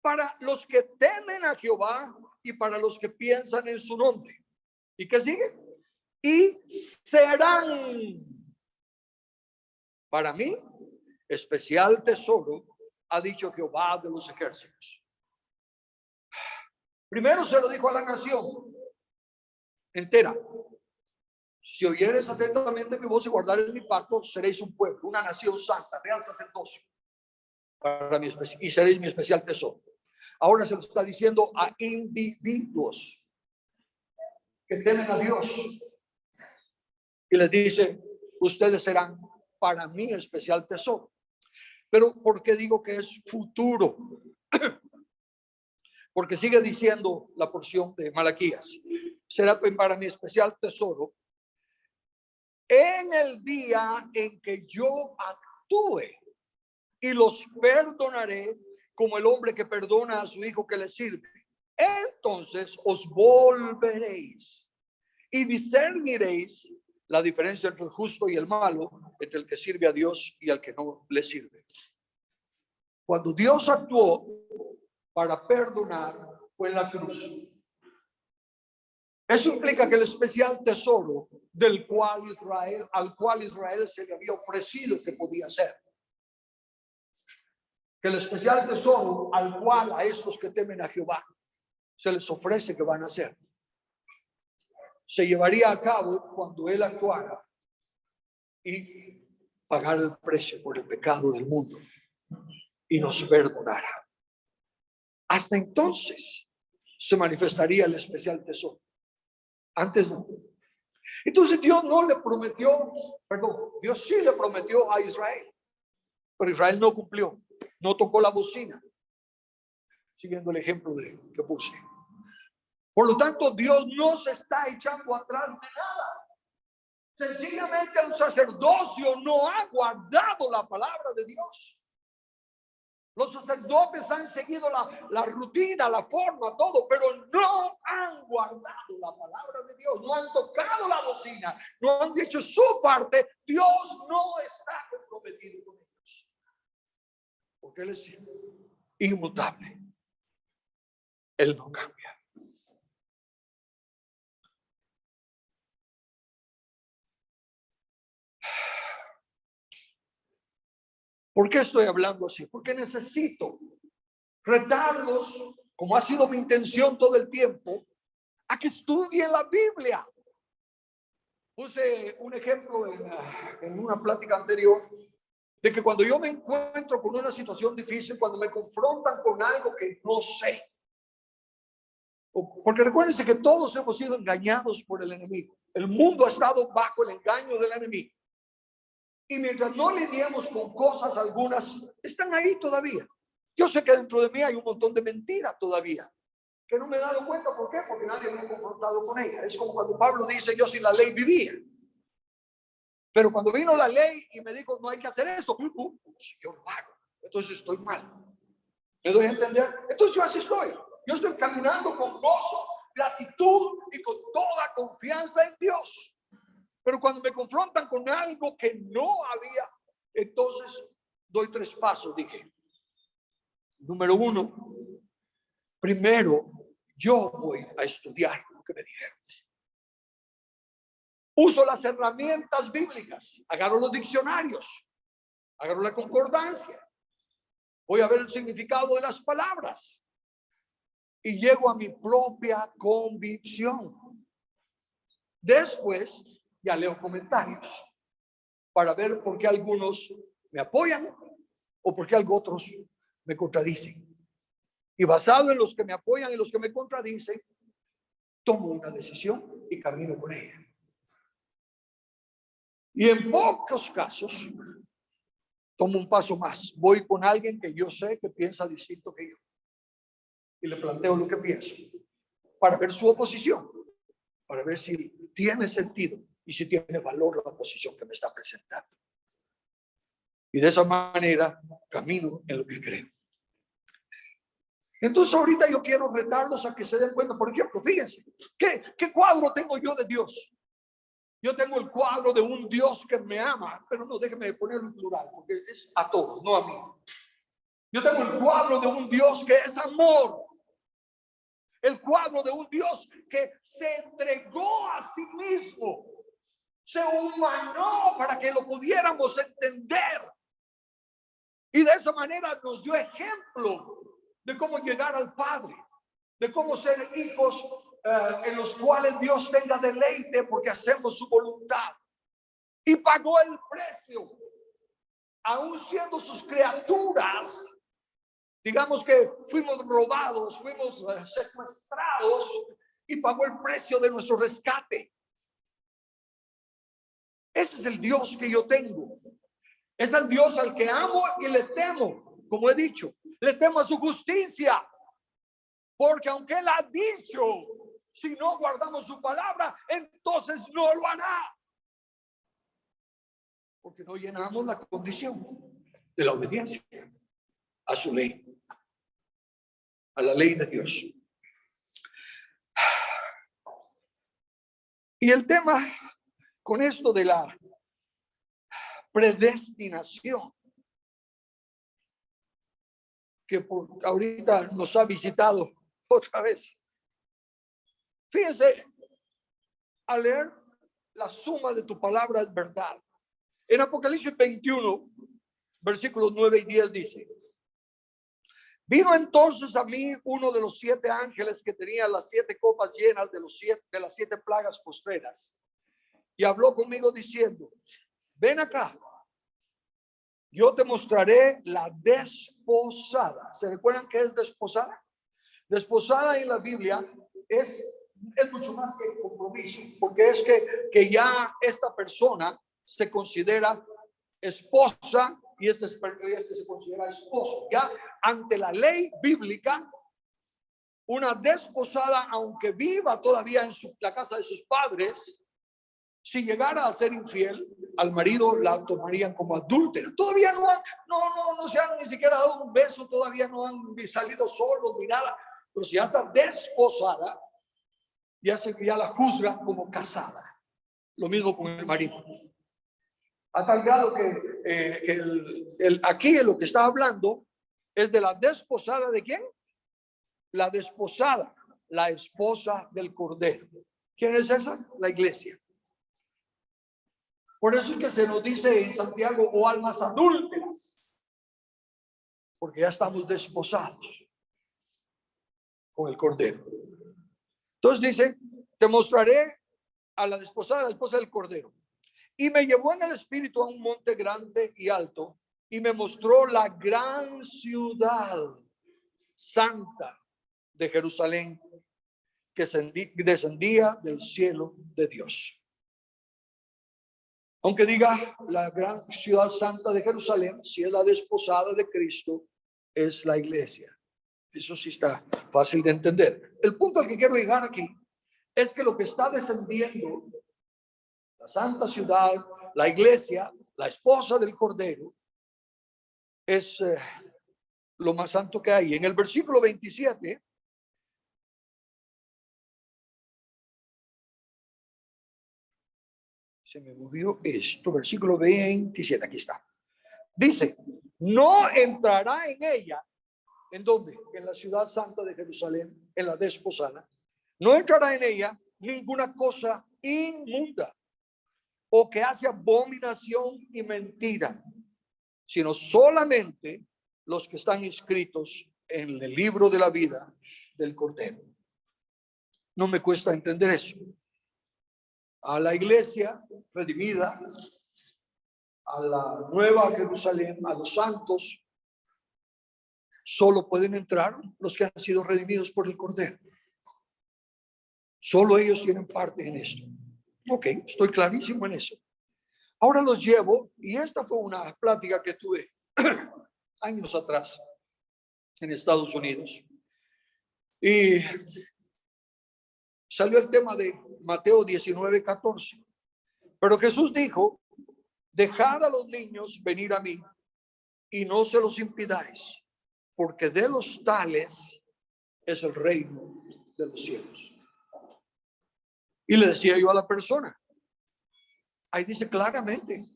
para los que temen a Jehová y para los que piensan en su nombre. ¿Y qué sigue? Y serán para mí especial tesoro, ha dicho Jehová de los ejércitos. Primero se lo dijo a la nación. entera. Si oyeres atentamente mi voz y guardares mi pacto, seréis un pueblo, una nación santa, real sacerdocio, y seréis mi especial tesoro. Ahora se lo está diciendo a individuos que temen a Dios. Y les dice, ustedes serán para mí especial tesoro. Pero ¿por qué digo que es futuro? Porque sigue diciendo la porción de Malaquías, será para mi especial tesoro en el día en que yo actúe y los perdonaré como el hombre que perdona a su hijo que le sirve. Entonces os volveréis y discerniréis la diferencia entre el justo y el malo, entre el que sirve a Dios y al que no le sirve. Cuando Dios actuó para perdonar, fue en la cruz. Eso implica que el especial tesoro al cual Israel se le había ofrecido que podía ser, que el especial tesoro al cual a estos que temen a Jehová se les ofrece que van a hacer, se llevaría a cabo cuando él actuara y pagara el precio por el pecado del mundo y nos perdonara. Hasta entonces se manifestaría el especial tesoro. Antes no. Entonces Dios no le prometió, Dios sí le prometió a Israel, pero Israel no cumplió, no tocó la bocina, siguiendo el ejemplo que puse. Por lo tanto, Dios no se está echando atrás de nada. Sencillamente el sacerdocio no ha guardado la palabra de Dios. Los sacerdotes han seguido la rutina, la forma, todo, pero no han guardado la palabra de Dios, no han tocado la bocina, no han dicho su parte. Dios no está comprometido con ellos, porque Él es inmutable. Él no cambia. ¿Por qué estoy hablando así? Porque necesito retarlos, como ha sido mi intención todo el tiempo, a que estudien la Biblia. Puse un ejemplo en una plática anterior de que cuando yo me encuentro con una situación difícil, cuando me confrontan con algo que no sé, porque recuérdense que todos hemos sido engañados por el enemigo. El mundo ha estado bajo el engaño del enemigo. Y mientras no lidiamos con cosas, algunas están ahí todavía. Yo sé que dentro de mí hay un montón de mentiras todavía, que no me he dado cuenta. ¿Por qué? Porque nadie me ha confrontado con ella. Es como cuando Pablo dice, yo sin la ley vivía. Pero cuando vino la ley y me dijo, no hay que hacer esto, yo lo hago. Entonces estoy mal. ¿Me doy a entender? Entonces yo así estoy. Yo estoy caminando con gozo, gratitud y con toda confianza en Dios. Pero cuando me confrontan con algo que no había, entonces doy 3 pasos, dije. Número 1, primero yo voy a estudiar lo que me dijeron. Uso las herramientas bíblicas, agarro los diccionarios, agarro la concordancia, voy a ver el significado de las palabras y llego a mi propia convicción. Después ya leo comentarios para ver por qué algunos me apoyan o por qué otros me contradicen. Y basado en los que me apoyan y los que me contradicen, tomo una decisión y camino con ella. Y en pocos casos tomo un paso más. Voy con alguien que yo sé que piensa distinto que yo y le planteo lo que pienso para ver su oposición, para ver si tiene sentido y si tiene valor la oposición que me está presentando. Y de esa manera camino en lo que creo. Entonces ahorita yo quiero retarlos a que se den cuenta. Por ejemplo, fíjense, ¿qué cuadro tengo yo de Dios? Yo tengo el cuadro de un Dios que me ama, pero no, déjeme ponerlo en plural, porque es a todos, no a mí. Yo tengo el cuadro de un Dios que es amor. El cuadro de un Dios que se entregó a sí mismo. Se humanó para que lo pudiéramos entender. Y de esa manera nos dio ejemplo de cómo llegar al Padre, de cómo ser hijos en los cuales Dios tenga deleite porque hacemos su voluntad. Y pagó el precio, aún siendo sus criaturas. Digamos que fuimos robados, fuimos secuestrados, y pagó el precio de nuestro rescate. Ese es el Dios que yo tengo. Es el Dios al que amo y le temo. Como he dicho, le temo a su justicia. Porque aunque Él ha dicho, si no guardamos su palabra, entonces no lo hará. Porque no llenamos la condición de la obediencia a su ley, a la ley de Dios. Y el tema con esto de la predestinación, que ahorita nos ha visitado otra vez. Fíjense, al leer la suma de tu palabra es verdad. En Apocalipsis 21, versículos 9 y 10 dice: vino entonces a mí uno de los 7 ángeles que tenía las 7 copas llenas de las 7 plagas postreras, y habló conmigo diciendo: ven acá, yo te mostraré la desposada. ¿Se recuerdan qué es desposada? Desposada en la Biblia es mucho más que compromiso, porque es que ya esta persona se considera esposa y este se considera esposo. Ya ante la ley bíblica, una desposada, aunque viva todavía en la casa de sus padres, si llegara a ser infiel al marido, la tomarían como adúltera. Todavía no se han ni siquiera dado un beso, todavía no han salido solos ni nada, pero si ya está desposada, ya la juzgan como casada. Lo mismo con el marido. A tal grado que aquí lo que está hablando es de la desposada de ¿quién? La desposada, la esposa del Cordero. ¿Quién es esa? La iglesia. Por eso es que se nos dice en Santiago: oh almas adúlteras, porque ya estamos desposados con el Cordero. Entonces dice: te mostraré a la desposada, la esposa del Cordero. Y me llevó en el espíritu a un monte grande y alto, y me mostró la gran ciudad santa de Jerusalén, que descendía del cielo de Dios. Aunque diga la gran ciudad santa de Jerusalén, si es la desposada de Cristo, es la iglesia. Eso sí está fácil de entender. El punto al que quiero llegar aquí es que lo que está descendiendo, la santa ciudad, la iglesia, la esposa del Cordero, es lo más santo que hay. En el versículo 27, se me movió esto, versículo 27, aquí está. Dice: no entrará en ella. ¿En dónde? En la ciudad santa de Jerusalén, en la desposada. No entrará en ella ninguna cosa inmunda o que hace abominación y mentira, sino solamente los que están inscritos en el libro de la vida del Cordero. No me cuesta entender eso. A la iglesia redimida, a la nueva Jerusalén, a los santos, solo pueden entrar los que han sido redimidos por el Cordero. Solo ellos tienen parte en esto. Ok, estoy clarísimo en eso. Ahora los llevo, y esta fue una plática que tuve años atrás en Estados Unidos. Y salió el tema de Mateo 19:14. Pero Jesús dijo: dejad a los niños venir a mí y no se los impidáis, porque de los tales es el reino de los cielos. Y le decía yo a la persona, ahí dice claramente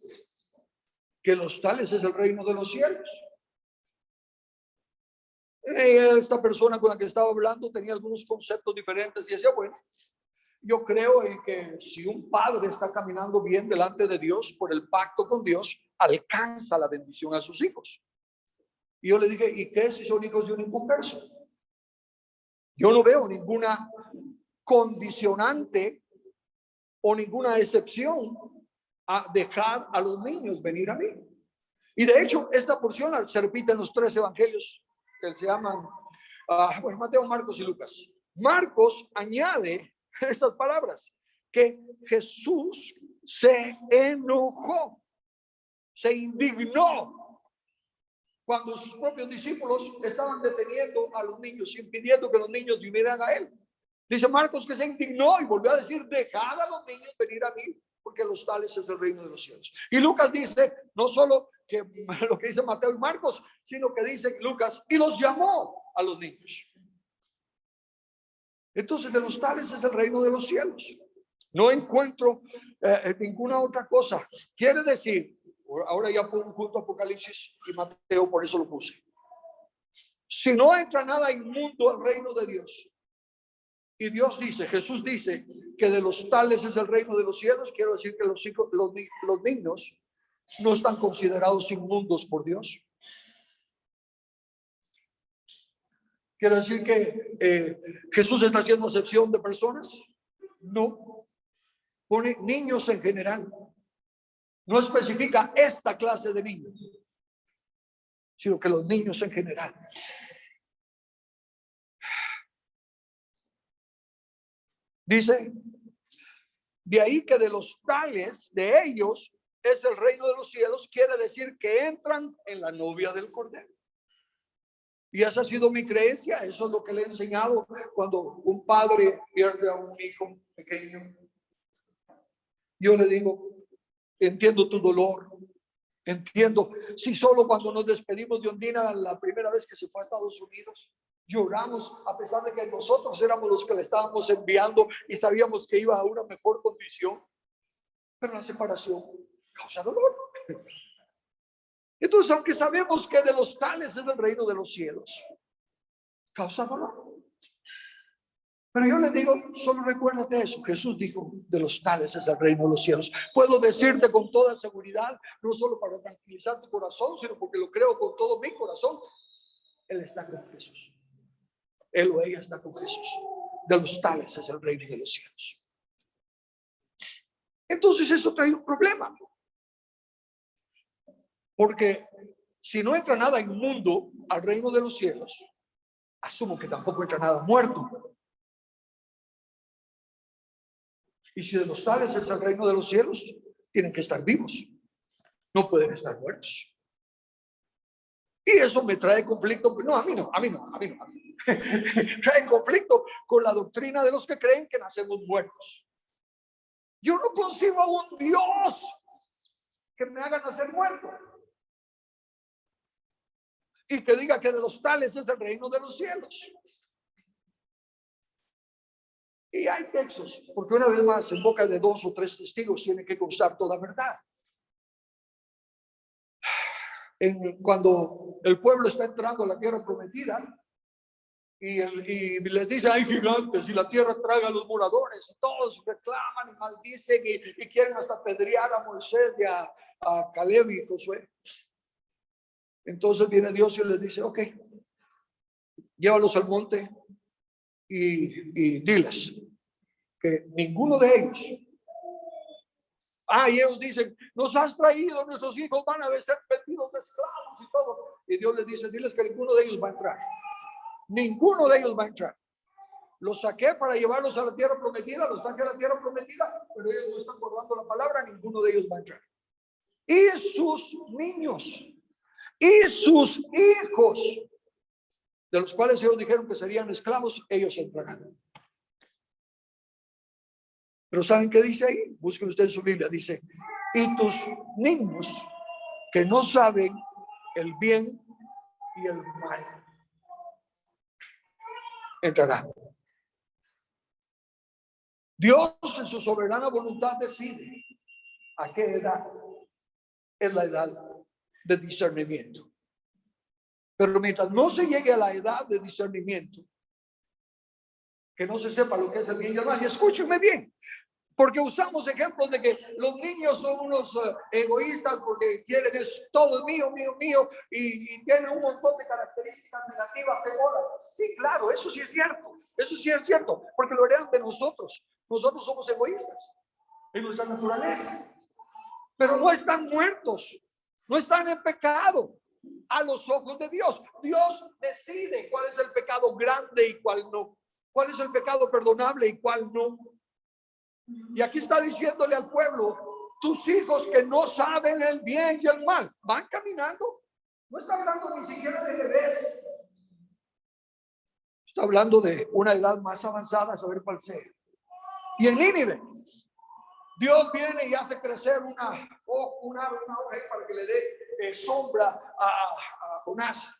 que los tales es el reino de los cielos. Esta persona con la que estaba hablando tenía algunos conceptos diferentes y decía: bueno, yo creo en que si un padre está caminando bien delante de Dios por el pacto con Dios, alcanza la bendición a sus hijos. Y yo le dije: ¿y qué si son hijos de un inconverso? Yo no veo ninguna condicionante o ninguna excepción a dejar a los niños venir a mí. Y de hecho, esta porción se repite en los 3 evangelios que se llaman Mateo, Marcos y Lucas. Marcos añade estas palabras, que Jesús se enojó, se indignó cuando sus propios discípulos estaban deteniendo a los niños, impidiendo que los niños vinieran a él. Dice Marcos que se indignó y volvió a decir: dejad a los niños venir a mí, porque los tales es el reino de los cielos. Y Lucas dice, no solo que lo que dice Mateo y Marcos, sino que dice Lucas, y los llamó a los niños. Entonces, de los tales es el reino de los cielos. No encuentro ninguna otra cosa. Quiere decir, ahora ya pongo junto Apocalipsis y Mateo, por eso lo puse. Si no entra nada inmundo al reino de Dios, y Dios dice, Jesús dice que de los tales es el reino de los cielos, quiero decir que los niños no están considerados inmundos por Dios. Quiero decir que Jesús está haciendo excepción de personas. No, pone niños en general. No especifica esta clase de niños, sino que los niños en general. Dice, de ahí que de los tales, de ellos, es el reino de los cielos, quiere decir que entran en la novia del Cordero. Y esa ha sido mi creencia, eso es lo que le he enseñado cuando un padre pierde a un hijo pequeño. Yo le digo, entiendo tu dolor, entiendo. Si solo cuando nos despedimos de Ondina la primera vez que se fue a Estados Unidos, lloramos a pesar de que nosotros éramos los que le estábamos enviando y sabíamos que iba a una mejor condición, pero la separación causa dolor. Entonces, aunque sabemos que de los tales es el reino de los cielos, causa dolor. Pero yo le digo, solo recuérdate eso. Jesús dijo, de los tales es el reino de los cielos. Puedo decirte con toda seguridad, no solo para tranquilizar tu corazón, sino porque lo creo con todo mi corazón. Él está con Jesús. Él o ella está con Jesús. De los tales es el reino de los cielos. Entonces eso trae un problema. Porque si no entra nada inmundo al reino de los cielos, asumo que tampoco entra nada muerto. Y si de los tales es el reino de los cielos, tienen que estar vivos. No pueden estar muertos. Y eso me trae conflicto. No, a mí no. Trae conflicto con la doctrina de los que creen que nacemos muertos. Yo no concibo a un Dios que me haga nacer muerto y que diga que de los tales es el reino de los cielos. Y hay textos, porque una vez más, en boca de 2 o 3 testigos tiene que constar toda verdad. Cuando el pueblo está entrando a la tierra prometida y les dice, hay gigantes y la tierra traga a los moradores, y todos reclaman y maldicen y quieren hasta apedrear a Moisés y a Caleb y Josué. Entonces viene Dios y les dice, ok, llévalos al monte y diles que ninguno de ellos, y ellos dicen, nos has traído, nuestros hijos van a ser vendidos de esclavos y todo, y Dios les dice, diles que ninguno de ellos va a entrar, ninguno de ellos va a entrar. Los saqué para llevarlos a la tierra prometida, los traje a la tierra prometida, pero ellos no están guardando la palabra, ninguno de ellos va a entrar. Y sus niños y sus hijos, de los cuales ellos dijeron que serían esclavos, ellos entrarán. Pero ¿saben qué dice ahí? Busquen ustedes su Biblia. Dice, y tus niños que no saben el bien y el mal entrarán. Dios en su soberana voluntad decide a qué edad es la edad de discernimiento. Pero mientras no se llegue a la edad de discernimiento, que no se sepa lo que es el bien y el mal, y escúchenme bien, Porque usamos ejemplos de que los niños son unos egoístas porque quieren es todo mío, mío, mío y tienen un montón de características negativas, ególatras. Sí, claro, eso sí es cierto. Eso sí es cierto, porque lo heredan de nosotros. Nosotros somos egoístas en nuestra naturaleza. Pero no están muertos, no están en pecado a los ojos de Dios. Dios decide cuál es el pecado grande y cuál no. Cuál es el pecado perdonable y cuál no. Y aquí está diciéndole al pueblo, tus hijos que no saben el bien y el mal, van caminando. No está hablando ni siquiera de bebés. Está hablando de una edad más avanzada, a saber cuál sea. Y en Nínive, Dios viene y hace crecer una hoja para que le dé sombra a Jonás.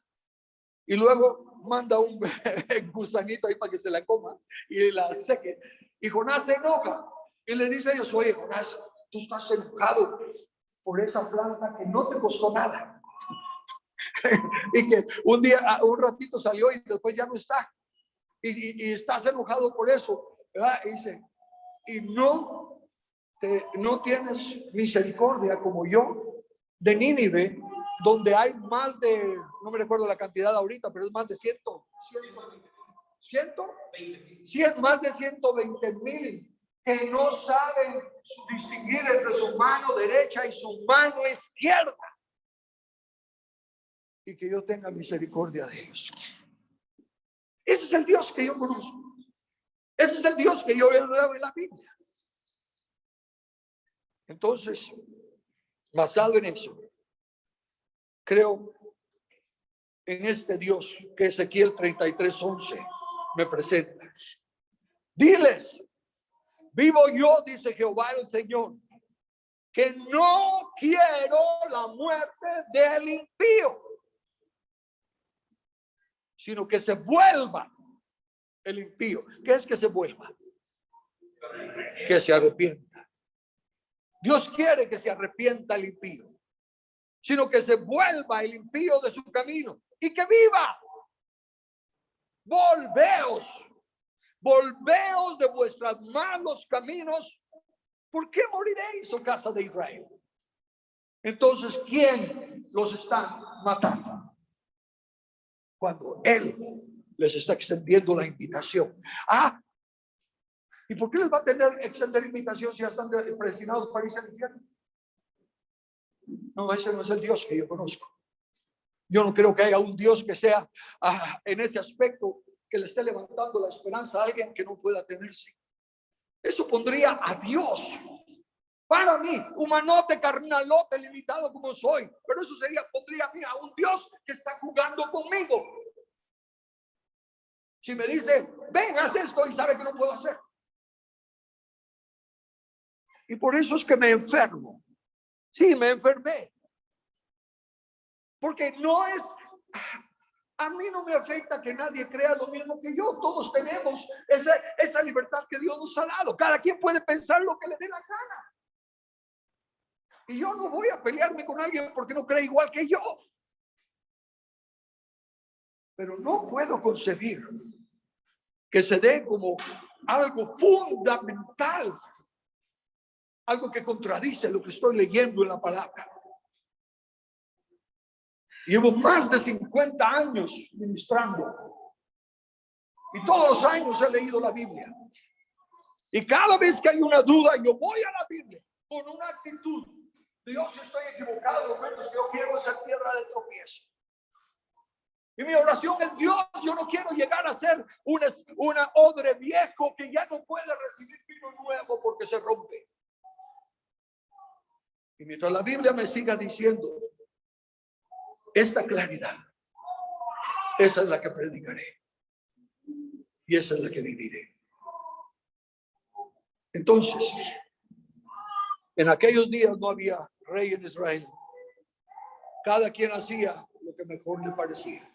Y luego manda un gusanito ahí para que se la coma y la seque. Y Jonás se enoja y le dice a ellos, oye, Jonás, tú estás enojado por esa planta que no te costó nada. Y que un ratito salió y después ya no está. Y estás enojado por eso, ¿verdad? Y dice, y no tienes misericordia como yo de Nínive, donde hay más de, no me recuerdo la cantidad ahorita, pero es más de 120,000 que no saben distinguir entre su mano derecha y su mano izquierda, y que yo tenga misericordia de ellos. Ese es el Dios que yo conozco. Ese es el Dios que yo veo en la Biblia. Entonces, basado en eso, creo en este Dios que Ezequiel 33:11 me presenta. Diles, vivo yo, dice Jehová el Señor, que no quiero la muerte del impío, sino que se vuelva el impío. ¿Qué es que se vuelva? Que se arrepienta. Dios quiere que se arrepienta el impío, sino que se vuelva el impío de su camino y que viva. Volveos de vuestros malos caminos. ¿Por qué moriréis, oh casa de Israel? Entonces, ¿quién los está matando? Cuando Él les está extendiendo la invitación. ¿Y por qué les va a tener extender invitación si ya están predestinados para irse al infierno? No, ese no es el Dios que yo conozco. Yo no creo que haya un Dios que sea en ese aspecto, que le esté levantando la esperanza a alguien que no pueda tenerse. Eso pondría a Dios, para mí, humanote, carnalote, limitado como soy, pero eso pondría a mí a un Dios que está jugando conmigo. Si me dice, ven, haz esto, y sabe que no puedo hacer. Y por eso es que me enfermo. Sí, me enfermé. Porque a mí no me afecta que nadie crea lo mismo que yo. Todos tenemos esa libertad que Dios nos ha dado. Cada quien puede pensar lo que le dé la gana. Y yo no voy a pelearme con alguien porque no cree igual que yo. Pero no puedo concebir que se dé como algo fundamental, algo que contradice lo que estoy leyendo en la palabra. Llevo más de 50 años ministrando y todos los años he leído la Biblia. Y cada vez que hay una duda, yo voy a la Biblia con una actitud. Dios, estoy equivocado, lo menos que yo quiero es ser piedra de tropiezo. Y mi oración es, Dios, yo no quiero llegar a ser una odre viejo que ya no puede recibir vino nuevo porque se rompe. Y mientras la Biblia me siga diciendo esta claridad, esa es la que predicaré y esa es la que viviré. Entonces, en aquellos días no había rey en Israel. Cada quien hacía lo que mejor le parecía.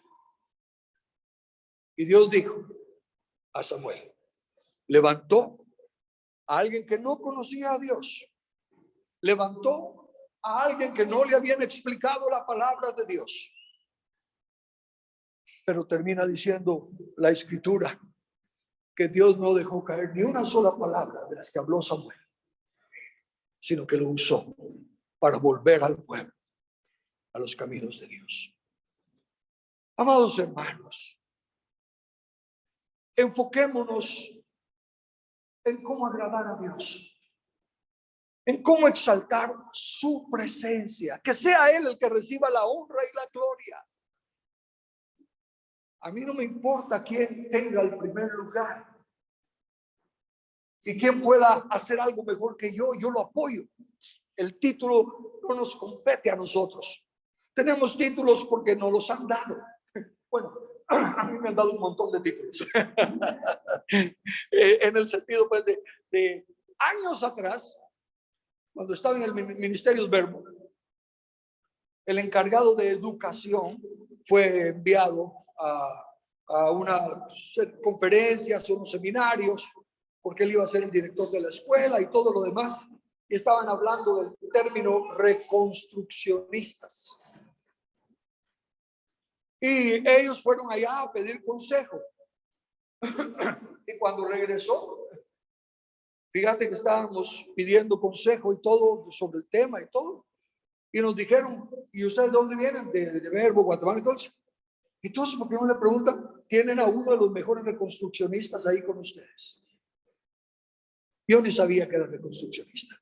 Y Dios dijo a Samuel, levantó a alguien que no conocía a Dios, levantó a alguien que no le habían explicado la palabra de Dios. Pero termina diciendo la escritura que Dios no dejó caer ni una sola palabra de las que habló Samuel. sino que lo usó para volver al pueblo a los caminos de Dios. Amados hermanos, enfoquémonos en cómo agradar a Dios, en cómo exaltar su presencia, que sea Él el que reciba la honra y la gloria. A mí no me importa quién tenga el primer lugar y quién pueda hacer algo mejor que yo lo apoyo. El título no nos compete a nosotros. Tenemos títulos porque nos los han dado. Bueno, a mí me han dado un montón de títulos. En el sentido pues de años atrás, cuando estaba en el Ministerio del Verbo, el encargado de educación fue enviado a unas conferencias, unos seminarios, porque él iba a ser el director de la escuela y todo lo demás. Y estaban hablando del término reconstruccionistas. Y ellos fueron allá a pedir consejo. Y cuando regresó, fíjate que estábamos pidiendo consejo y todo sobre el tema y todo. Y nos dijeron, ¿y ustedes de dónde vienen? De Verbo, Guatemala y todo eso. Entonces, ¿por qué no le preguntan? Tienen a uno de los mejores reconstruccionistas ahí con ustedes. Yo ni sabía que era reconstruccionista.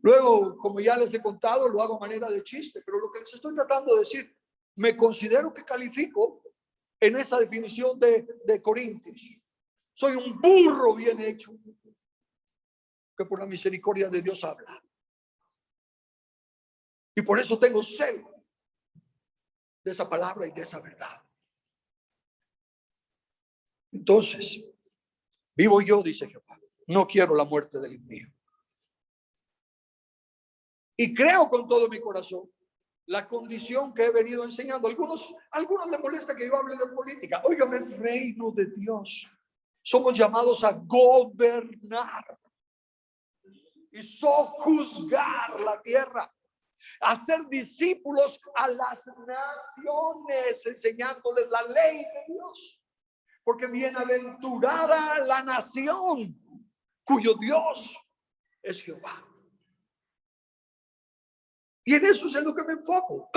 Luego, como ya les he contado, lo hago a manera de chiste, pero lo que les estoy tratando de decir, me considero que califico en esa definición de Corintios. Soy un burro bien hecho, que por la misericordia de Dios habla. Y por eso tengo celo de esa palabra y de esa verdad. Entonces, vivo yo, dice Jehová, no quiero la muerte del impío. Y creo con todo mi corazón la condición que he venido enseñando. Algunos les molesta que yo hable de política. Óigame, es reino de Dios. Somos llamados a gobernar y sojuzgar la tierra, a ser discípulos a las naciones, enseñándoles la ley de Dios. Porque bienaventurada la nación cuyo Dios es Jehová. Y en eso es en lo que me enfoco.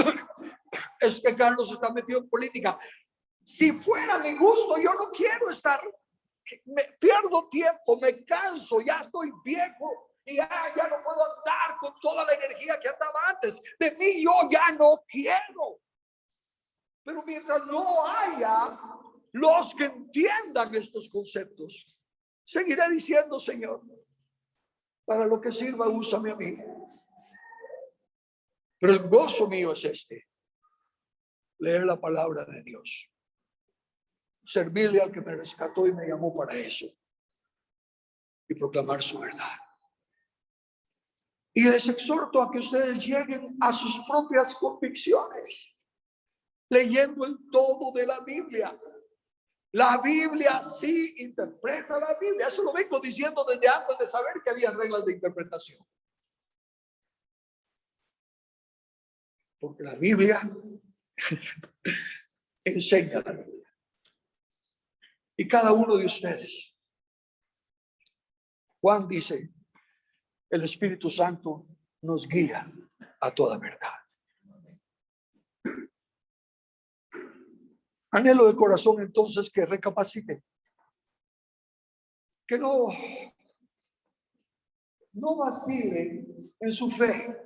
Es que Carlos está metido en política. Si fuera mi gusto, yo no quiero estar. Me pierdo tiempo, me canso, ya estoy viejo y ya no puedo andar con toda la energía que andaba antes. De mí yo ya no quiero. Pero mientras no haya los que entiendan estos conceptos, seguiré diciendo, Señor, para lo que sirva, úsame a mí. Pero el gozo mío es este: leer la palabra de Dios, servirle al que me rescató y me llamó para eso, y proclamar su verdad. Y les exhorto a que ustedes lleguen a sus propias convicciones, leyendo el todo de la Biblia. La Biblia sí interpreta la Biblia. Eso lo vengo diciendo desde antes de saber que había reglas de interpretación. Porque la Biblia enseña la Biblia. Y cada uno de ustedes, Juan dice, el Espíritu Santo nos guía a toda verdad. Anhelo de corazón entonces que recapaciten, que no vacilen en su fe.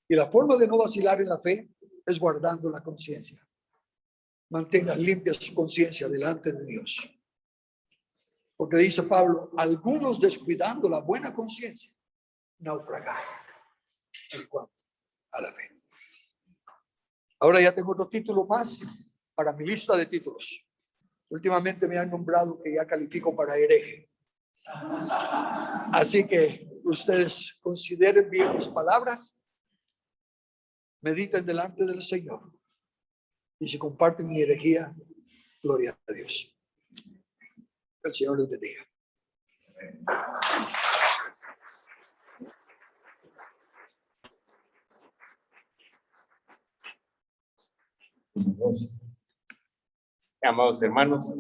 Y la forma de no vacilar en la fe es guardando la conciencia. Mantengan limpia su conciencia delante de Dios. Porque dice Pablo, algunos descuidando la buena conciencia naufragaron en cuanto a la fe. Ahora ya tengo otro título más para mi lista de títulos. Últimamente me han nombrado que ya califico para hereje. Así que ustedes consideren bien mis palabras, mediten delante del Señor, y si comparten mi herejía, gloria a Dios. El Señor les bendiga. Amados hermanos,